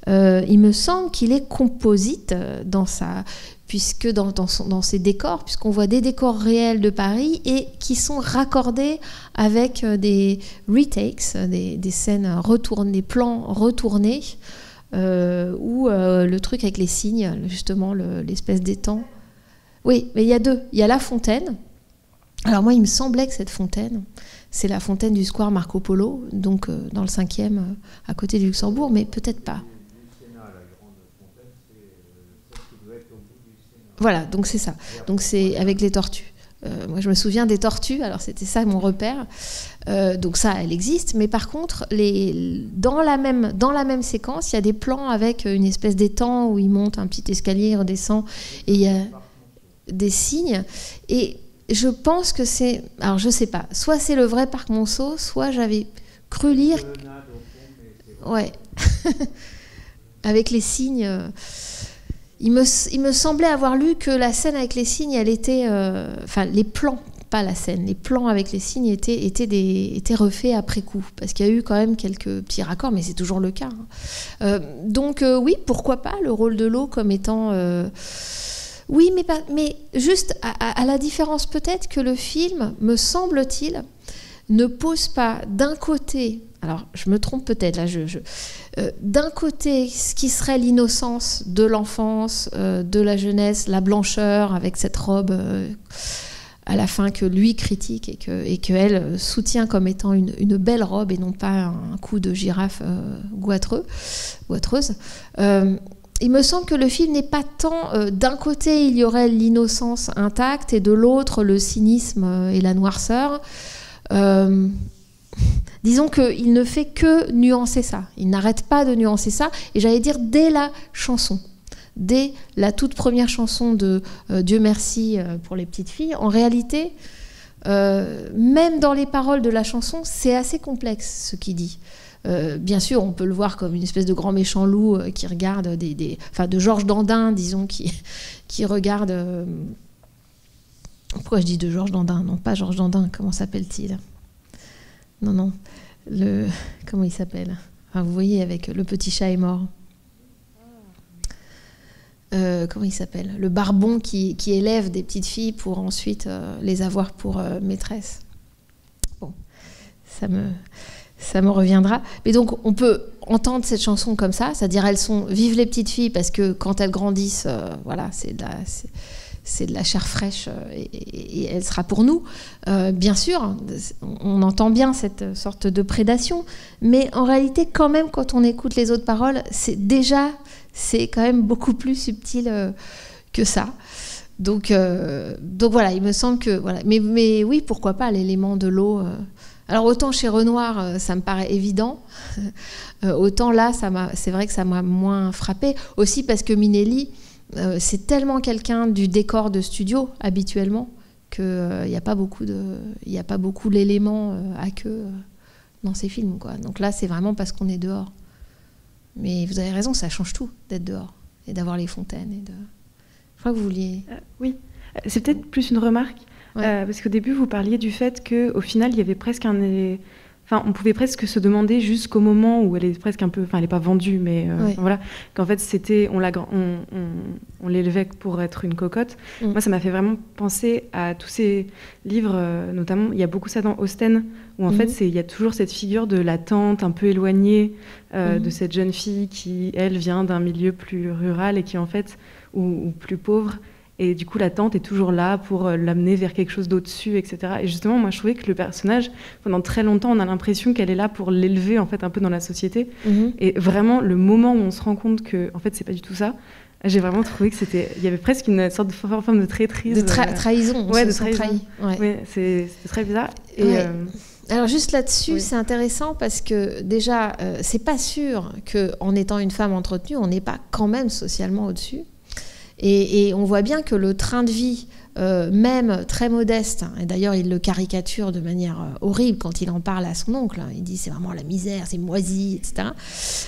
il me semble qu'il est composite puisque dans ses décors, puisqu'on voit des décors réels de Paris et qui sont raccordés avec des retakes, des scènes retournées, des plans retournés, où le truc avec les cygnes, justement, l'espèce d'étang. Oui, mais il y a deux. Il y a la fontaine. Alors moi, il me semblait que cette fontaine, c'est la fontaine du square Marco Polo, donc dans le 5e, à côté du Luxembourg, mais peut-être pas. Voilà, donc c'est ça. Donc c'est avec les tortues. moi, je me souviens des tortues, alors c'était ça mon repère. Donc ça, elle existe. Mais par contre, dans la même séquence, il y a des plans avec une espèce d'étang où il monte un petit escalier, il redescend, et il y a des signes. Et je pense que c'est... Alors, je sais pas. Soit c'est le vrai Parc Monceau, soit j'avais cru lire... Ouais. Avec les signes... Il me semblait avoir lu que la scène avec les signes, elle était... Enfin, les plans, pas la scène, les plans avec les signes étaient refaits après coup. Parce qu'il y a eu quand même quelques petits raccords, mais c'est toujours le cas. Donc, oui, pourquoi pas le rôle de l'eau comme étant... Oui, mais juste à la différence peut-être que le film, me semble-t-il, ne pose pas d'un côté... Alors, je me trompe peut-être, là, d'un côté, ce qui serait l'innocence de l'enfance, de la jeunesse, la blancheur, avec cette robe à la fin que lui critique et qu'elle soutient comme étant une belle robe et non pas un coup de girafe goîtreuse. Il me semble que le film n'est pas tant... d'un côté, il y aurait l'innocence intacte et de l'autre, le cynisme et la noirceur. Disons qu'il ne fait que nuancer ça. Il n'arrête pas de nuancer ça. Et j'allais dire dès la chanson, dès la toute première chanson de Dieu merci pour les petites filles, en réalité, même dans les paroles de la chanson, c'est assez complexe ce qu'il dit. Bien sûr, on peut le voir comme une espèce de grand méchant loup qui regarde enfin, de Georges Dandin, disons, qui regarde... Pourquoi je dis de Georges Dandin? Non, pas Georges Dandin, comment s'appelle-t-il? Non, comment il s'appelle? Enfin, vous voyez, avec Le petit chat est mort. Comment il s'appelle? Le barbon qui élève des petites filles pour ensuite les avoir pour maîtresse. Bon, ça me reviendra. Mais donc, on peut entendre cette chanson comme ça, c'est-à-dire elles sont vive les petites filles parce que quand elles grandissent, voilà, c'est de la chair fraîche et elle sera pour nous. Bien sûr, on entend bien cette sorte de prédation, mais en réalité, quand même, quand on écoute les autres paroles, c'est quand même beaucoup plus subtil que ça. Donc voilà, il me semble que... Voilà. Mais oui, pourquoi pas, l'élément de l'eau... Alors autant chez Renoir, ça me paraît évident, autant là, c'est vrai que ça m'a moins frappé. aussi parce que Minelli... c'est tellement quelqu'un du décor de studio habituellement qu'il n'y a pas beaucoup l'élément à queue dans ces films, quoi. Donc là, c'est vraiment parce qu'on est dehors. Mais vous avez raison, ça change tout d'être dehors et d'avoir les fontaines. Je crois que vous vouliez... Oui, c'est peut-être plus une remarque, parce qu'au début, vous parliez du fait qu'au final, il y avait presque Enfin, on pouvait presque se demander jusqu'au moment où elle est presque un peu... Enfin, elle n'est pas vendue, mais voilà, qu'en fait, on l'élevait pour être une cocotte. Moi, ça m'a fait vraiment penser à tous ces livres, notamment, il y a beaucoup ça dans Austen, où en fait, il y a toujours cette figure de la tante un peu éloignée, de cette jeune fille qui, elle, vient d'un milieu plus rural et qui, en fait, ou plus pauvre. Et du coup, la tante est toujours là pour l'amener vers quelque chose d'au-dessus, etc. Et justement, moi, je trouvais que le personnage, pendant très longtemps, on a l'impression qu'elle est là pour l'élever, en fait, un peu dans la société. Et vraiment, le moment où on se rend compte que, en fait, c'est pas du tout ça, j'ai vraiment trouvé que il y avait presque une sorte de forme de traîtrise. De trahison, on se sent trahi. Ouais, c'était très bizarre. Et, alors juste là-dessus, c'est intéressant parce que déjà, c'est pas sûr qu'en étant une femme entretenue, on n'est pas quand même socialement au-dessus. Et on voit bien que le train de vie, même très modeste, et d'ailleurs il le caricature de manière horrible quand il en parle à son oncle, il dit c'est vraiment la misère, c'est moisi, etc.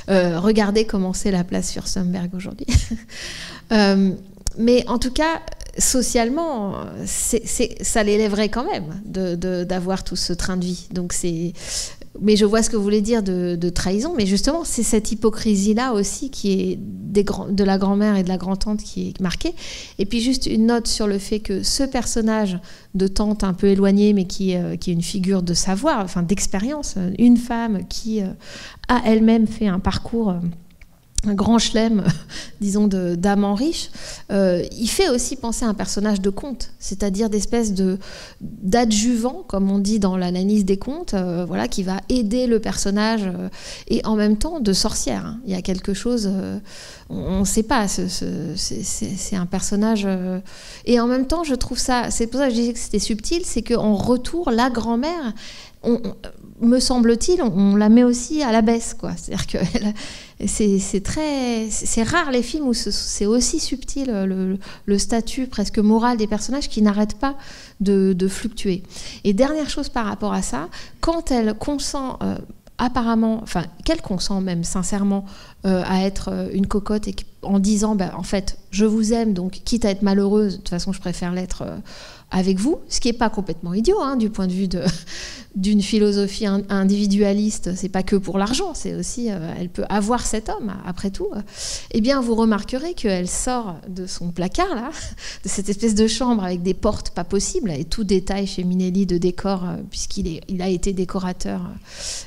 Regardez comment c'est la place Fürstenberg aujourd'hui. Mais en tout cas, socialement, ça l'élèverait quand même d'avoir tout ce train de vie. Donc mais je vois ce que vous voulez dire de trahison, mais justement, c'est cette hypocrisie-là aussi qui est de la grand-mère et de la grand-tante qui est marquée. Et puis juste une note sur le fait que ce personnage de tante un peu éloignée, mais qui est une figure de savoir, enfin d'expérience, une femme qui a elle-même fait un parcours grand chelem, disons, d'amant riche, il fait aussi penser à un personnage de conte, c'est-à-dire d'espèce d'adjuvant, comme on dit dans l'analyse des contes, voilà, qui va aider le personnage, et en même temps de sorcière. Hein. Il y a quelque chose, on ne sait pas, c'est un personnage... et en même temps, je trouve ça, c'est pour ça que je disais que c'était subtil, c'est qu'en retour, la grand-mère, me semble-t-il, on la met aussi à la baisse, quoi. C'est-à-dire que c'est rare les films où c'est aussi subtil le statut presque moral des personnages qui n'arrêtent pas de fluctuer. Et dernière chose par rapport à ça, quand elle consent apparemment, enfin qu'elle consent même sincèrement à être une cocotte et en disant en fait je vous aime donc quitte à être malheureuse, de toute façon je préfère l'être avec vous, ce qui n'est pas complètement idiot hein, du point de vue d'une philosophie individualiste, c'est pas que pour l'argent, c'est aussi, elle peut avoir cet homme, après tout, eh bien vous remarquerez qu'elle sort de son placard, là, de cette espèce de chambre avec des portes pas possibles, et tout détail chez Minnelli de décor, puisqu'il a été décorateur,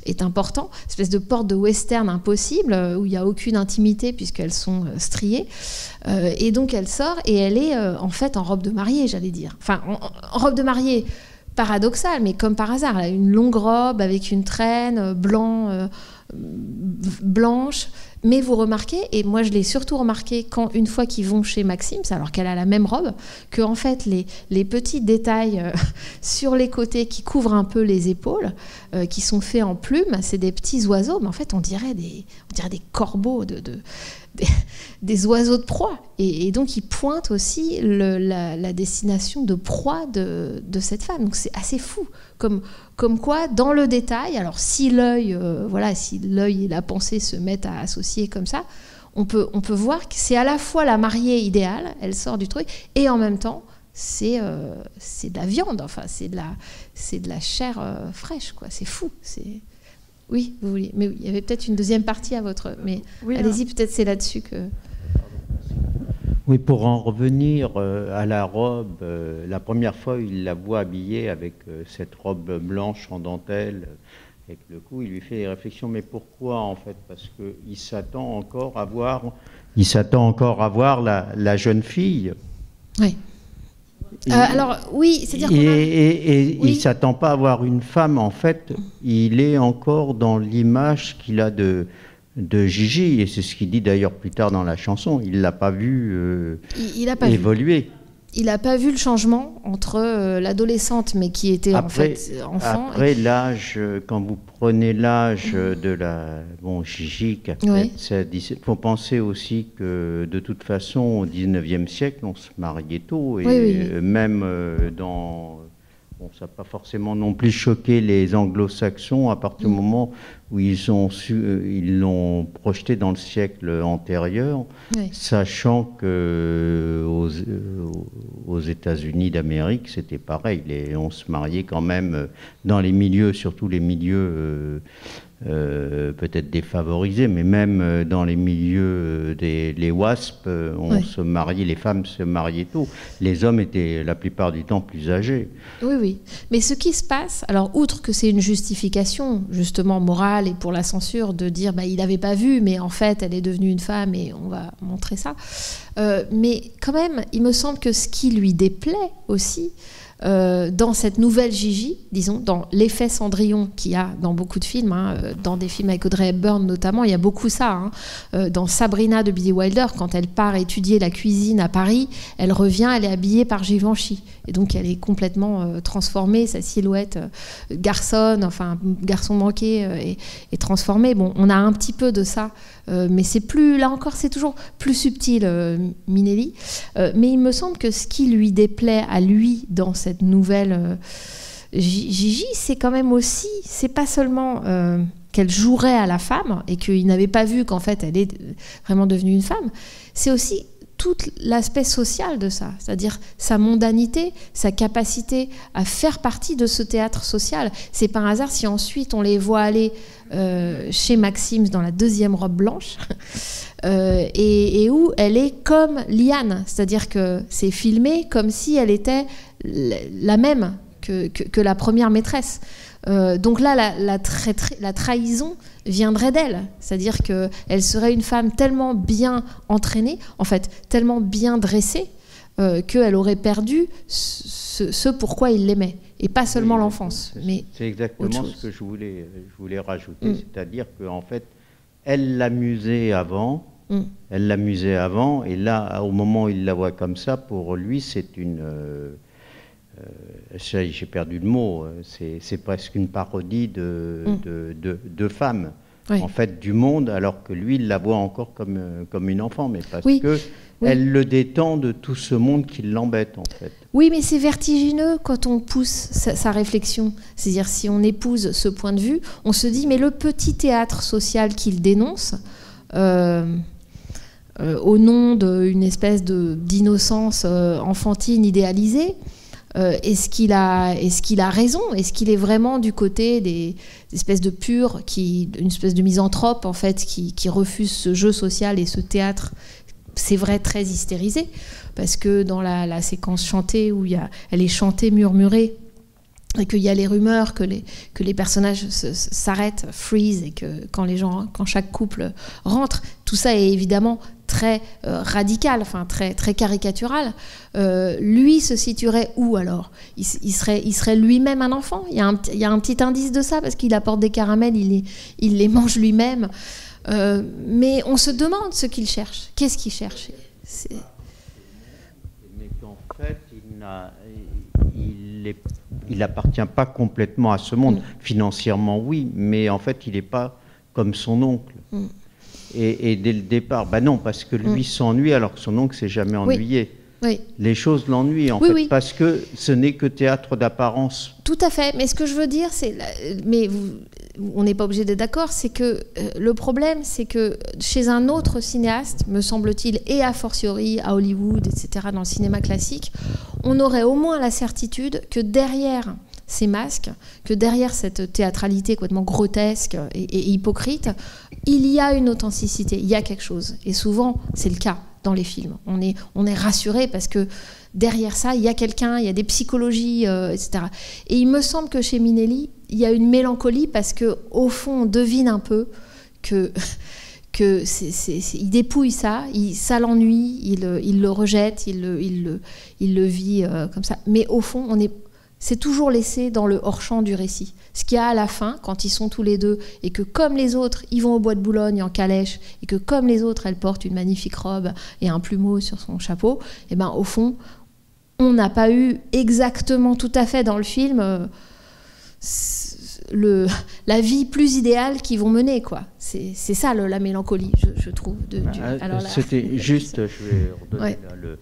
est important, espèce de porte de western impossible, où il n'y a aucune intimité, puisqu'elles sont striées, et donc elle sort, et elle est en fait en robe de mariée, j'allais dire, enfin en robe de mariée, paradoxal, mais comme par hasard, elle a une longue robe avec une traîne blanche, mais vous remarquez, et moi je l'ai surtout remarqué une fois qu'ils vont chez Maxime, alors qu'elle a la même robe, que en fait les petits détails sur les côtés qui couvrent un peu les épaules, qui sont faits en plumes, c'est des petits oiseaux, mais en fait on dirait des corbeaux des oiseaux de proie, et donc il pointe aussi la destination de proie de cette femme, donc c'est assez fou comme quoi dans le détail, alors si l'œil si l'œil et la pensée se mettent à associer comme ça, on peut voir que c'est à la fois la mariée idéale, elle sort du truc, et en même temps c'est de la viande, enfin c'est de la chair fraîche, quoi, c'est fou, c'est... Oui, vous vouliez. Mais oui, il y avait peut-être une deuxième partie à votre... Mais oui, allez-y, peut-être c'est là-dessus que... Oui, pour en revenir à la robe, la première fois il la voit habillée avec cette robe blanche en dentelle, avec le cou, il lui fait des réflexions. Mais pourquoi, en fait? Parce qu'il s'attend encore à voir la jeune fille. Oui. Alors oui, c'est-à-dire qu'on oui. Il ne s'attend pas à voir une femme, en fait, il est encore dans l'image qu'il a de Gigi, et c'est ce qu'il dit d'ailleurs plus tard dans la chanson, il ne l'a pas vu évoluer. Il n'a pas vu le changement entre l'adolescente, mais qui était en fait enfant. Après l'âge, quand vous prenez l'âge de la... Bon, Gigi, qui a fait... Il faut penser aussi que, de toute façon, au XIXe siècle, on se mariait tôt. Et même dans... Bon, ça n'a pas forcément non plus choqué les anglo-saxons à partir du moment où ils l'ont projeté dans le siècle antérieur, sachant que aux États-Unis d'Amérique, c'était pareil. On se mariait quand même dans les milieux, surtout les milieux peut-être défavorisés, mais même dans les milieux les WASP, les femmes se mariaient tôt. Les hommes étaient la plupart du temps plus âgés. Oui, oui. Mais ce qui se passe, alors outre que c'est une justification justement morale et pour la censure de dire il n'avait pas vu, mais en fait elle est devenue une femme et on va montrer ça. Mais quand même, il me semble que ce qui lui déplaît aussi, dans cette nouvelle Gigi, disons, dans l'effet Cendrillon qu'il y a dans beaucoup de films, dans des films avec Audrey Hepburn notamment, il y a beaucoup ça. Dans Sabrina de Billy Wilder, quand elle part étudier la cuisine à Paris, elle revient, elle est habillée par Givenchy. Et donc elle est complètement transformée, sa silhouette garçon manqué est transformée. Bon, on a un petit peu de ça, mais c'est plus, là encore, c'est toujours plus subtil, Minnelli. Mais il me semble que ce qui lui déplaît à lui dans cette nouvelle Gigi, c'est quand même aussi, c'est pas seulement qu'elle jouerait à la femme et qu'il n'avait pas vu qu'en fait elle est vraiment devenue une femme, c'est aussi tout l'aspect social de ça, c'est-à-dire sa mondanité, sa capacité à faire partie de ce théâtre social. C'est pas un hasard si ensuite on les voit aller chez Maxime dans la deuxième robe blanche et où elle est comme Liane, c'est-à-dire que c'est filmé comme si elle était la même que la première maîtresse. Donc là, la trahison viendrait d'elle. C'est-à-dire qu'elle serait une femme tellement bien entraînée, en fait, tellement bien dressée, qu'elle aurait perdu ce pourquoi il l'aimait. Et pas seulement l'enfance. C'est exactement ce que je voulais rajouter. C'est-à-dire qu'en fait, elle l'amusait avant. Elle l'amusait avant. Et là, au moment où il la voit comme ça, pour lui, c'est une... j'ai perdu le mot, c'est presque une parodie de femme, en fait, du monde, alors que lui, il la voit encore comme une enfant, mais parce que elle le détend de tout ce monde qui l'embête, en fait. Oui, mais c'est vertigineux quand on pousse sa réflexion. C'est-à-dire, si on épouse ce point de vue, on se dit, mais le petit théâtre social qu'il dénonce, au nom d'une espèce d'innocence enfantine idéalisée, est-ce qu'il a raison? Est-ce qu'il est vraiment du côté des espèces de purs, une espèce de misanthrope, en fait, qui refuse ce jeu social et ce théâtre, c'est vrai, très hystérisé? Parce que dans la séquence chantée, où elle est chantée, murmurée, et qu'il y a les rumeurs que les personnages s'arrêtent, freeze, et que quand chaque couple rentre, tout ça est évidemment très radical, enfin très, très caricatural. Lui se situerait où alors? Il serait lui-même un enfant? Il y a un petit indice de ça, parce qu'il apporte des caramels, il les mange lui-même. Mais on se demande ce qu'il cherche. Qu'est-ce qu'il cherche? Mais qu'en fait, il n'appartient pas complètement à ce monde. Financièrement, oui, mais en fait, il n'est pas comme son oncle. Et dès le départ, non, parce que lui s'ennuie alors que son oncle s'est jamais ennuyé. Oui. Les choses l'ennuient, en fait, parce que ce n'est que théâtre d'apparence. Tout à fait, mais ce que je veux dire, on n'est pas obligé d'être d'accord, c'est que le problème, c'est que chez un autre cinéaste, me semble-t-il, et a fortiori à Hollywood, etc., dans le cinéma classique, on aurait au moins la certitude que derrière ces masques, que derrière cette théâtralité complètement grotesque et hypocrite, il y a une authenticité, il y a quelque chose. Et souvent, c'est le cas dans les films. On est rassuré parce que derrière ça, il y a quelqu'un, il y a des psychologies, etc. Et il me semble que chez Minnelli, il y a une mélancolie parce qu'au fond, on devine un peu que il dépouille ça, ça l'ennuie, il le rejette, il le vit comme ça. Mais au fond, c'est toujours laissé dans le hors-champ du récit. Ce qu'il y a à la fin, quand ils sont tous les deux, et que comme les autres, ils vont au bois de Boulogne en calèche, et que comme les autres, elle porte une magnifique robe et un plumeau sur son chapeau, et au fond, on n'a pas eu exactement tout à fait dans le film la vie plus idéale qu'ils vont mener, quoi. C'est ça la mélancolie, je trouve. C'était juste, je vais redonner le...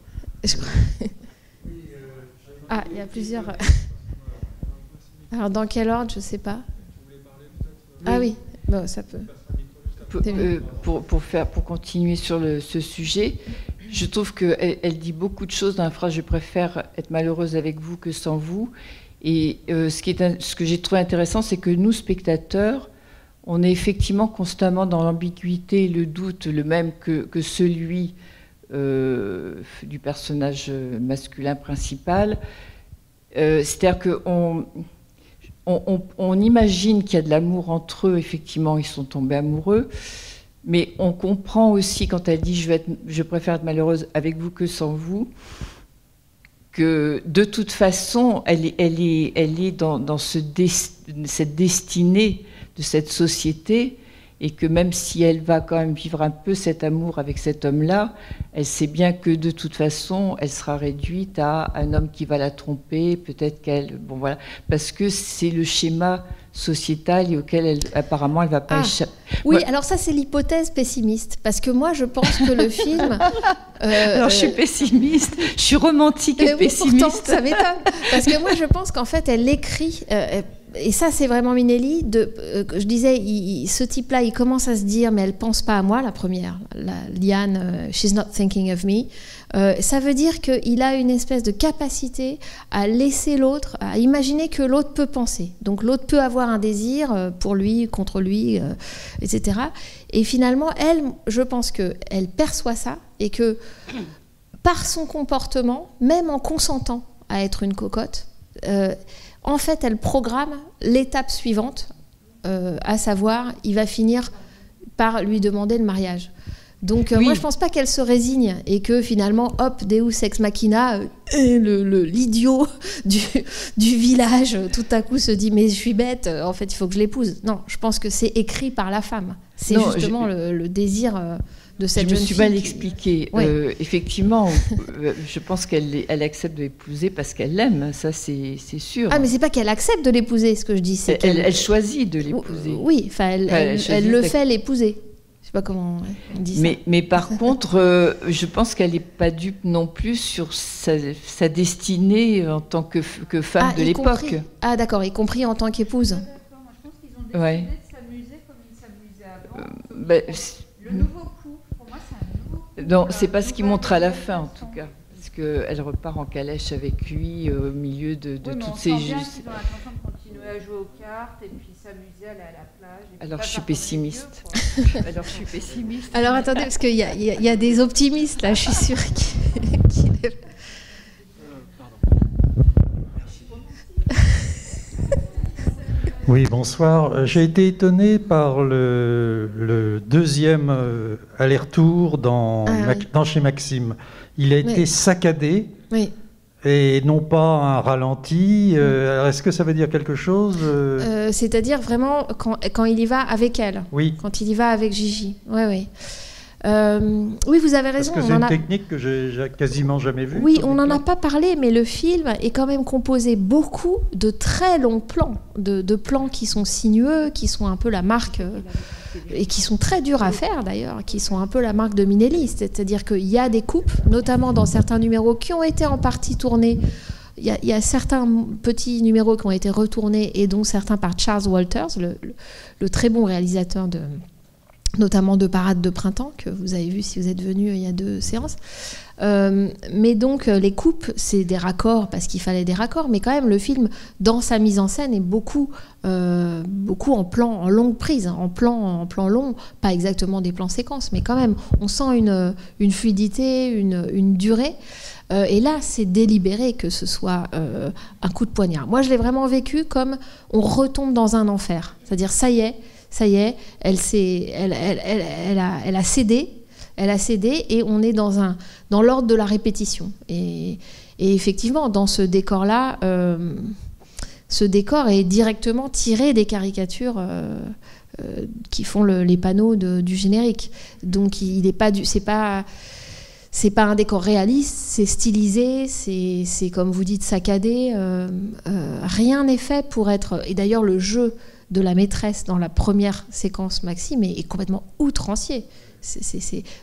Ah, il y a plusieurs... Alors, dans quel ordre, je ne sais pas. Ah oui, bon, ça peut. Pour continuer sur ce sujet, je trouve qu'elle dit beaucoup de choses dans la phrase « Je préfère être malheureuse avec vous que sans vous ». Et ce que j'ai trouvé intéressant, c'est que nous, spectateurs, on est effectivement constamment dans l'ambiguïté, le doute, le même que celui du personnage masculin principal. C'est-à-dire qu'on imagine qu'il y a de l'amour entre eux, effectivement, ils sont tombés amoureux, mais on comprend aussi, quand elle dit je préfère être malheureuse avec vous que sans vous, que de toute façon, elle est dans cette destinée de cette société, et que même si elle va quand même vivre un peu cet amour avec cet homme-là, elle sait bien que de toute façon, elle sera réduite à un homme qui va la tromper, peut-être qu'elle... Bon, voilà, parce que c'est le schéma sociétal et auquel apparemment elle ne va pas échapper. Oui, alors ça, c'est l'hypothèse pessimiste, parce que moi, je pense que le film... alors, je suis pessimiste, je suis romantique et pessimiste. Pourtant, ça m'étonne, parce que moi, je pense qu'en fait, elle écrit... et ça, c'est vraiment Minnelli. Je disais, ce type-là, il commence à se dire, mais elle ne pense pas à moi, la première, Liane, she's not thinking of me. Ça veut dire qu'il a une espèce de capacité à laisser l'autre, à imaginer que l'autre peut penser. Donc l'autre peut avoir un désir pour lui, contre lui, etc. Et finalement, elle, je pense qu'elle perçoit ça et que par son comportement, même en consentant à être une cocotte, en fait, elle programme l'étape suivante, à savoir, il va finir par lui demander le mariage. Donc moi, je pense pas qu'elle se résigne et que finalement, hop, Deus ex machina, l'idiot du village, tout à coup se dit mais je suis bête, en fait, il faut que je l'épouse. Non, je pense que c'est écrit par la femme. C'est justement le désir de cette jeune fille. Je me suis mal expliquée. Ouais. Effectivement, je pense qu'elle accepte de l'épouser parce qu'elle l'aime, ça c'est sûr. Ah, mais c'est pas qu'elle accepte de l'épouser, ce que je dis. C'est elle choisit de l'épouser. Oui, enfin, elle le fait l'épouser. Je sais pas comment on dit ça. Mais par contre, je pense qu'elle n'est pas dupe non plus sur sa destinée en tant que femme de l'époque. Ah d'accord, y compris en tant qu'épouse. Moi, je pense qu'ils ont décidé de s'amuser comme ils s'amusaient avant. Le nouveau couple, pour moi, c'est un nouveau couple. Non, c'est pas ce qu'il montre à la fin, en tout cas. Parce qu'elle repart en calèche avec lui au milieu de toutes ces... Ils ont l'intention de continuer à jouer aux cartes et puis s'amuser, aller à la plage. Alors je suis pessimiste. Alors attendez, parce qu'il y a des optimistes là, je suis sûre qu'il est... Oui, bonsoir. J'ai été étonné par le deuxième aller-retour dans chez Maxime. Il a été saccadé et non pas un ralenti. Est-ce que ça veut dire quelque chose C'est-à-dire vraiment quand il y va avec elle. Oui. Quand il y va avec Gigi. Oui. Oui, vous avez raison. Parce que c'est une technique que j'ai quasiment jamais vue. Oui, on n'en a pas parlé, mais le film est quand même composé beaucoup de très longs plans, de plans qui sont sinueux, qui sont un peu la marque, et qui sont très durs à faire d'ailleurs, qui sont un peu la marque de Minelli. C'est-à-dire qu'il y a des coupes, notamment dans certains numéros qui ont été en partie tournés. Il y a certains petits numéros qui ont été retournés, et dont certains par Charles Walters, le très bon réalisateur notamment de Parade de printemps, que vous avez vu si vous êtes venu il y a 2 séances. Mais donc, les coupes, c'est des raccords, parce qu'il fallait des raccords, mais quand même, le film, dans sa mise en scène, est beaucoup en longue prise, en plan long, pas exactement des plans séquences, mais quand même, on sent une fluidité, une durée. Et là, c'est délibéré que ce soit un coup de poignard. Moi, je l'ai vraiment vécu comme on retombe dans un enfer. C'est-à-dire, ça y est, elle a cédé, et on est dans l'ordre de la répétition. Et effectivement, dans ce décor-là, ce décor est directement tiré des caricatures qui font les panneaux du générique. Donc, c'est pas un décor réaliste, c'est stylisé, c'est comme vous dites saccadé. Rien n'est fait pour être. Et d'ailleurs, le jeu de la maîtresse dans la première séquence Maxime est complètement outrancier.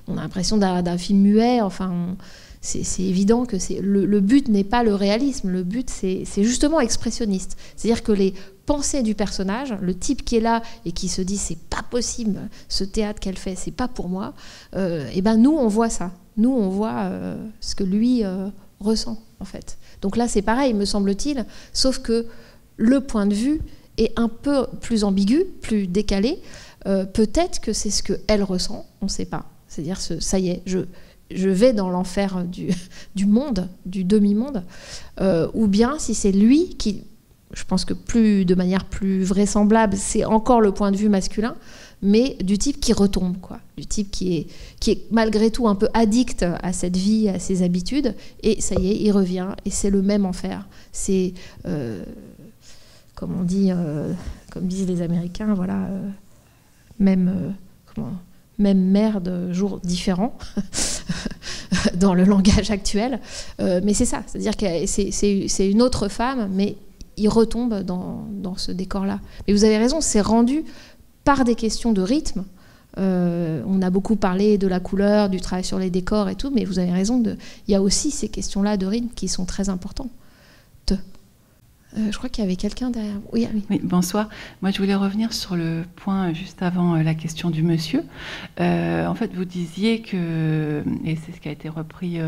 On a l'impression d'un film muet. Enfin, c'est évident que le but n'est pas le réalisme. Le but, c'est justement expressionniste. C'est-à-dire que les pensées du personnage, le type qui est là et qui se dit c'est pas possible, ce théâtre qu'elle fait, c'est pas pour moi. Et ben nous, on voit ça. Nous, on voit ce que lui ressent en fait. Donc là, c'est pareil, me semble-t-il, sauf que le point de vue est un peu plus ambigu, plus décalé. Peut-être que c'est ce qu'elle ressent, on ne sait pas. C'est-à-dire, ça y est, je vais dans l'enfer du monde, du demi-monde. Ou bien si c'est lui qui, je pense que de manière plus vraisemblable, c'est encore le point de vue masculin, mais du type qui retombe, quoi. Du type qui est malgré tout un peu addict à cette vie, à ses habitudes, et ça y est, il revient, et c'est le même enfer. C'est... comme on dit, comme disent les Américains, voilà, même merde, jour différent, dans le langage actuel. Mais c'est ça, c'est-à-dire que c'est une autre femme, mais il retombe dans ce décor-là. Mais vous avez raison, c'est rendu par des questions de rythme. On a beaucoup parlé de la couleur, du travail sur les décors et tout, mais vous avez raison, il y a aussi ces questions-là de rythme qui sont très importantes. Je crois qu'il y avait quelqu'un derrière. Oui, bonsoir. Moi, je voulais revenir sur le point juste avant la question du monsieur. En fait, vous disiez que, et c'est ce qui a été repris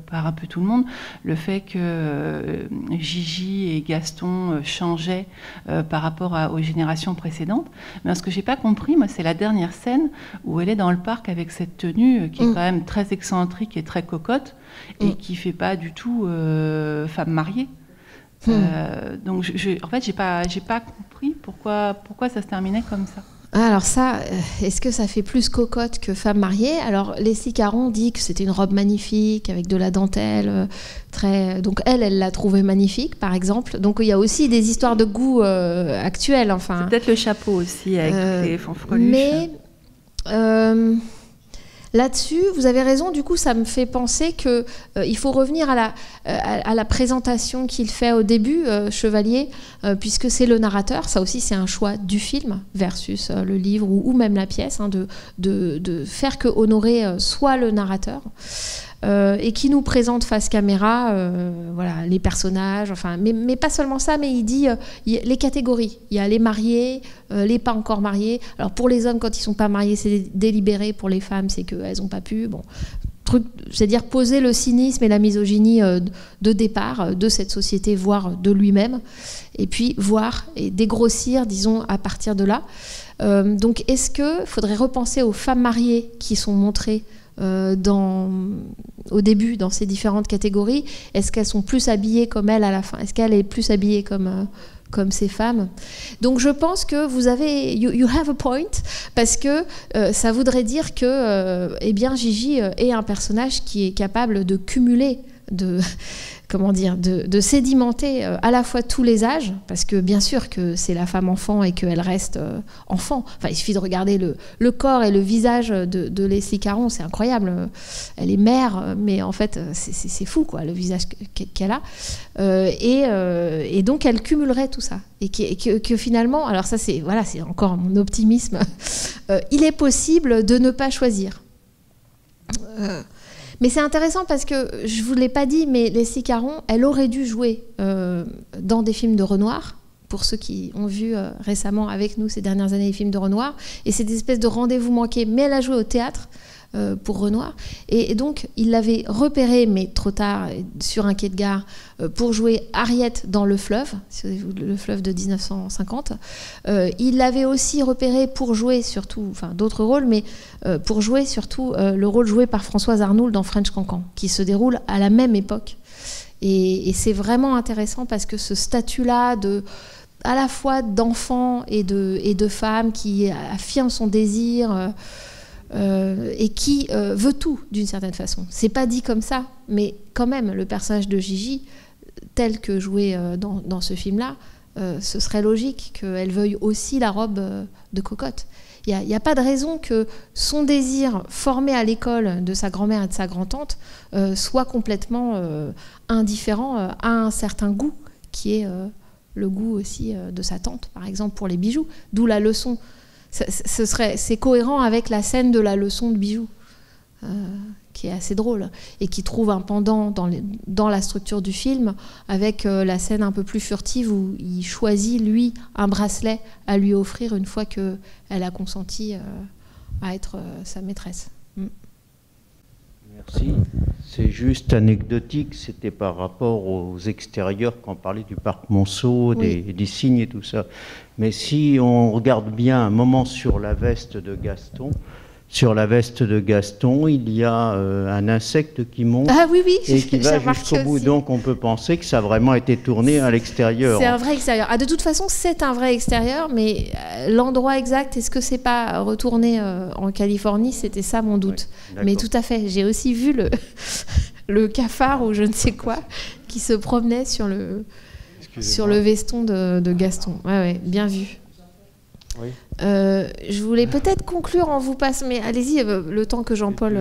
par un peu tout le monde, le fait que Gigi et Gaston changeaient par rapport aux générations précédentes. Mais ce que j'ai pas compris, moi, c'est la dernière scène où elle est dans le parc avec cette tenue qui est quand même très excentrique et très cocotte et qui fait pas du tout femme mariée. Donc, en fait, j'ai pas compris pourquoi ça se terminait comme ça. Alors ça, est-ce que ça fait plus cocotte que femme mariée? Alors Leslie Caron dit que c'était une robe magnifique avec de la dentelle, donc elle l'a trouvée magnifique, par exemple. Donc il y a aussi des histoires de goût actuelles. Enfin. C'est peut-être le chapeau aussi avec les fanfreluches. Mais là-dessus, vous avez raison. Du coup, ça me fait penser que il faut revenir à la présentation qu'il fait au début, Chevalier, puisque c'est le narrateur. Ça aussi, c'est un choix du film versus le livre ou même la pièce, hein, de faire que Honoré soit le narrateur. Et qui nous présente face caméra voilà, les personnages, enfin, mais pas seulement ça, mais il dit les catégories. Il y a les mariés, les pas encore mariés. Alors pour les hommes, quand ils ne sont pas mariés, c'est délibéré. Pour les femmes, c'est qu'elles n'ont pas pu. Bon, c'est-à-dire poser le cynisme et la misogynie de départ de cette société, voire de lui-même, et puis voir et dégrossir, disons, à partir de là. Donc est-ce qu'il faudrait repenser aux femmes mariées qui sont montrées au début dans ces différentes catégories? Est-ce qu'elles sont plus habillées comme elle à la fin? Est-ce qu'elle est plus habillée comme ces femmes? Donc je pense que vous avez you have a point, parce que ça voudrait dire que eh bien Gigi est un personnage qui est capable de cumuler, de sédimenter à la fois tous les âges, parce que bien sûr que c'est la femme enfant et qu'elle reste enfant. Enfin, il suffit de regarder le corps et le visage de Leslie Caron, c'est incroyable. Elle est mère, mais en fait, c'est fou, quoi, le visage qu'elle a. Et donc, elle cumulerait tout ça. Et que finalement, alors ça, c'est encore mon optimisme, il est possible de ne pas choisir. Mais c'est intéressant parce que, je ne vous l'ai pas dit, mais Leslie Caron, elle aurait dû jouer dans des films de Renoir, pour ceux qui ont vu récemment avec nous ces dernières années les films de Renoir, et c'est des espèces de rendez-vous manqués, mais elle a joué au théâtre pour Renoir, et donc il l'avait repérée, mais trop tard, sur un quai de gare, pour jouer Harriet dans Le Fleuve, le Fleuve de 1950. Il l'avait aussi repérée pour jouer surtout, enfin d'autres rôles, mais pour jouer surtout le rôle joué par Françoise Arnould dans French Cancan, qui se déroule à la même époque. Et c'est vraiment intéressant parce que ce statut-là à la fois d'enfant et de femme qui affirme son désir et qui veut tout d'une certaine façon. C'est pas dit comme ça, mais quand même, le personnage de Gigi, tel que joué dans ce film-là, ce serait logique qu'elle veuille aussi la robe de cocotte. Il n'y a pas de raison que son désir formé à l'école de sa grand-mère et de sa grand-tante soit complètement indifférent à un certain goût, qui est le goût aussi de sa tante, par exemple, pour les bijoux. D'où la leçon. C'est cohérent avec la scène de la leçon de bijoux, qui est assez drôle, et qui trouve un pendant dans la structure du film, avec la scène un peu plus furtive où il choisit, lui, un bracelet à lui offrir une fois qu'elle a consenti à être sa maîtresse. Merci. C'est juste anecdotique, c'était par rapport aux extérieurs quand on parlait du parc Monceau, des cygnes et tout ça. Mais si on regarde bien un moment sur la veste de Gaston, il y a un insecte qui monte et qui va jusqu'au bout. Donc on peut penser que ça a vraiment été tourné à l'extérieur. C'est un vrai extérieur. Ah, de toute façon, c'est un vrai extérieur, mais l'endroit exact, est-ce que c'est pas retourné en Californie? C'était ça mon doute. Ouais, mais tout à fait. J'ai aussi vu le cafard ou je ne sais quoi qui se promenait sur le veston de Gaston. Ouais, bien vu. Oui. Je voulais peut-être conclure en vous passant, mais allez-y, le temps que Jean-Paul...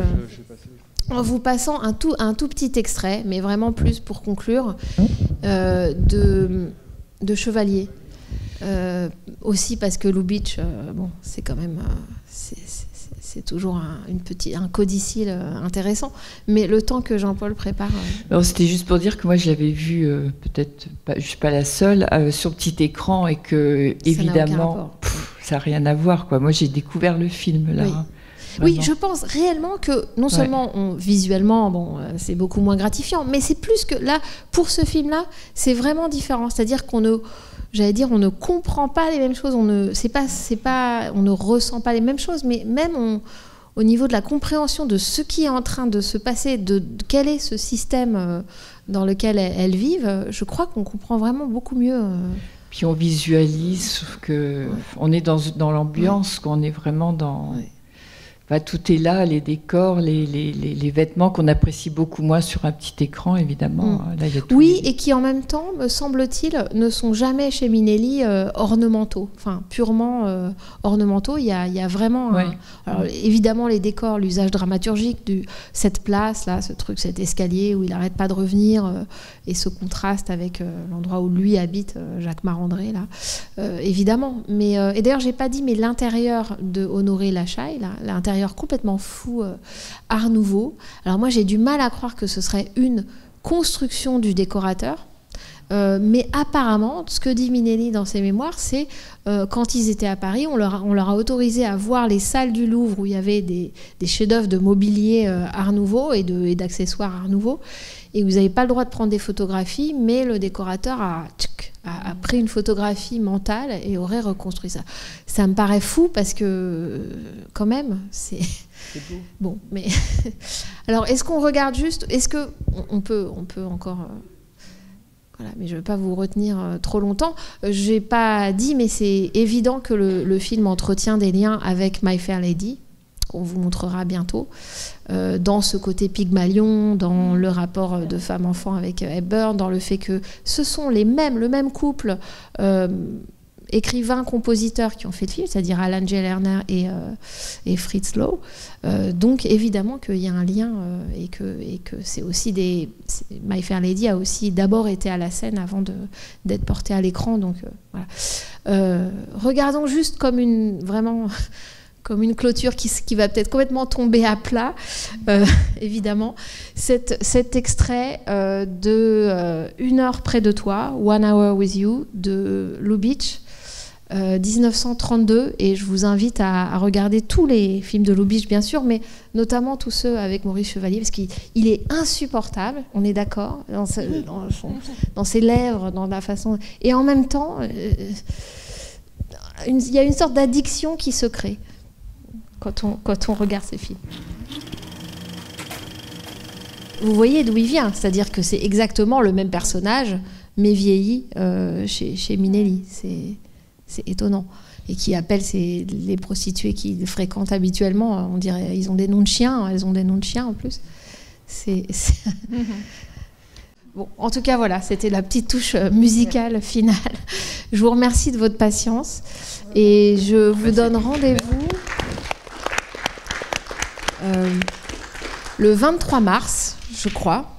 en vous passant un tout petit extrait, mais vraiment plus pour conclure, de Chevalier. Aussi parce que Lubitsch, c'est quand même... c'est toujours un codicile intéressant. Mais le temps que Jean-Paul prépare... C'était juste pour dire que moi, je l'avais vu, peut-être, je ne suis pas la seule, sur petit écran, et que, évidemment, ça n'a rien à voir, quoi. Moi, j'ai découvert le film, là. Oui. Oui, je pense réellement que non seulement visuellement, c'est beaucoup moins gratifiant, mais c'est plus que là, pour ce film-là, c'est vraiment différent. C'est-à-dire qu'on ne comprend pas les mêmes choses, on ne ressent pas les mêmes choses, mais même au niveau de la compréhension de ce qui est en train de se passer, de quel est ce système dans lequel elles vivent, je crois qu'on comprend vraiment beaucoup mieux. Puis on visualise qu'on est dans l'ambiance, qu'on est vraiment dans... Enfin, tout est là, les décors, les vêtements qu'on apprécie beaucoup moins sur un petit écran, évidemment. Là, y a oui, et qui en même temps, me semble-t-il, ne sont jamais chez Minelli ornementaux, enfin purement ornementaux. Il y a vraiment... Alors, évidemment, les décors, l'usage dramaturgique de cette place, là, ce truc, cet escalier où il n'arrête pas de revenir, et ce contraste avec l'endroit où lui habite, Jacques Marandré, là, évidemment. Mais, et d'ailleurs, j'ai pas dit, mais l'intérieur de Honoré Lachaille, là, l'intérieur complètement fou, Art Nouveau. Alors moi j'ai du mal à croire que ce serait une construction du décorateur, mais apparemment ce que dit Minelli dans ses mémoires, c'est quand ils étaient à Paris, on leur a autorisé à voir les salles du Louvre où il y avait des chefs-d'œuvre de mobilier Art Nouveau et d'accessoires Art Nouveau, et vous n'avez pas le droit de prendre des photographies, mais le décorateur a pris une photographie mentale et aurait reconstruit ça. Ça me paraît fou parce que, quand même, c'est beau. Bon, mais... Alors, est-ce qu'on regarde juste... Est-ce qu'on peut encore... Voilà, mais je ne vais pas vous retenir trop longtemps. Je n'ai pas dit, mais c'est évident que le film entretient des liens avec My Fair Lady, qu'on vous montrera bientôt, dans ce côté Pygmalion, dans le rapport de femme-enfant avec Hepburn, dans le fait que ce sont le même couple écrivains, compositeurs qui ont fait le film, c'est-à-dire Alan J. Lerner et Fritz Lau. Donc évidemment qu'il y a un lien et que c'est aussi My Fair Lady a aussi d'abord été à la scène avant d'être portée à l'écran. Donc voilà. Regardons juste comme une clôture qui va peut-être complètement tomber à plat, évidemment, cet extrait de Une heure près de toi, One Hour with You, de Lubitsch, 1932, et je vous invite à regarder tous les films de Lubitsch, bien sûr, mais notamment tous ceux avec Maurice Chevalier, parce qu'il est insupportable, on est d'accord, dans ses lèvres, dans la façon... Et en même temps, il y a une sorte d'addiction qui se crée quand on regarde ces films. Vous voyez d'où il vient, c'est-à-dire que c'est exactement le même personnage, mais vieilli chez Minelli. C'est étonnant. Et qui appelle les prostituées qu'il fréquente habituellement, on dirait, ils ont des noms de chiens, elles ont des noms de chiens en plus. Bon, en tout cas, voilà, c'était la petite touche musicale finale. Je vous remercie de votre patience et je vous donne rendez-vous le 23 mars, je crois,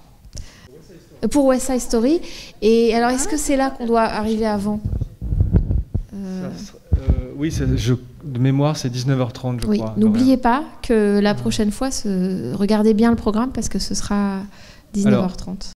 pour West Side Story. Et alors, est-ce que c'est là qu'on doit arriver avant ? Oui, de mémoire, c'est 19h30, je crois. N'oubliez pas que la prochaine fois, regardez bien le programme parce que ce sera 19h30.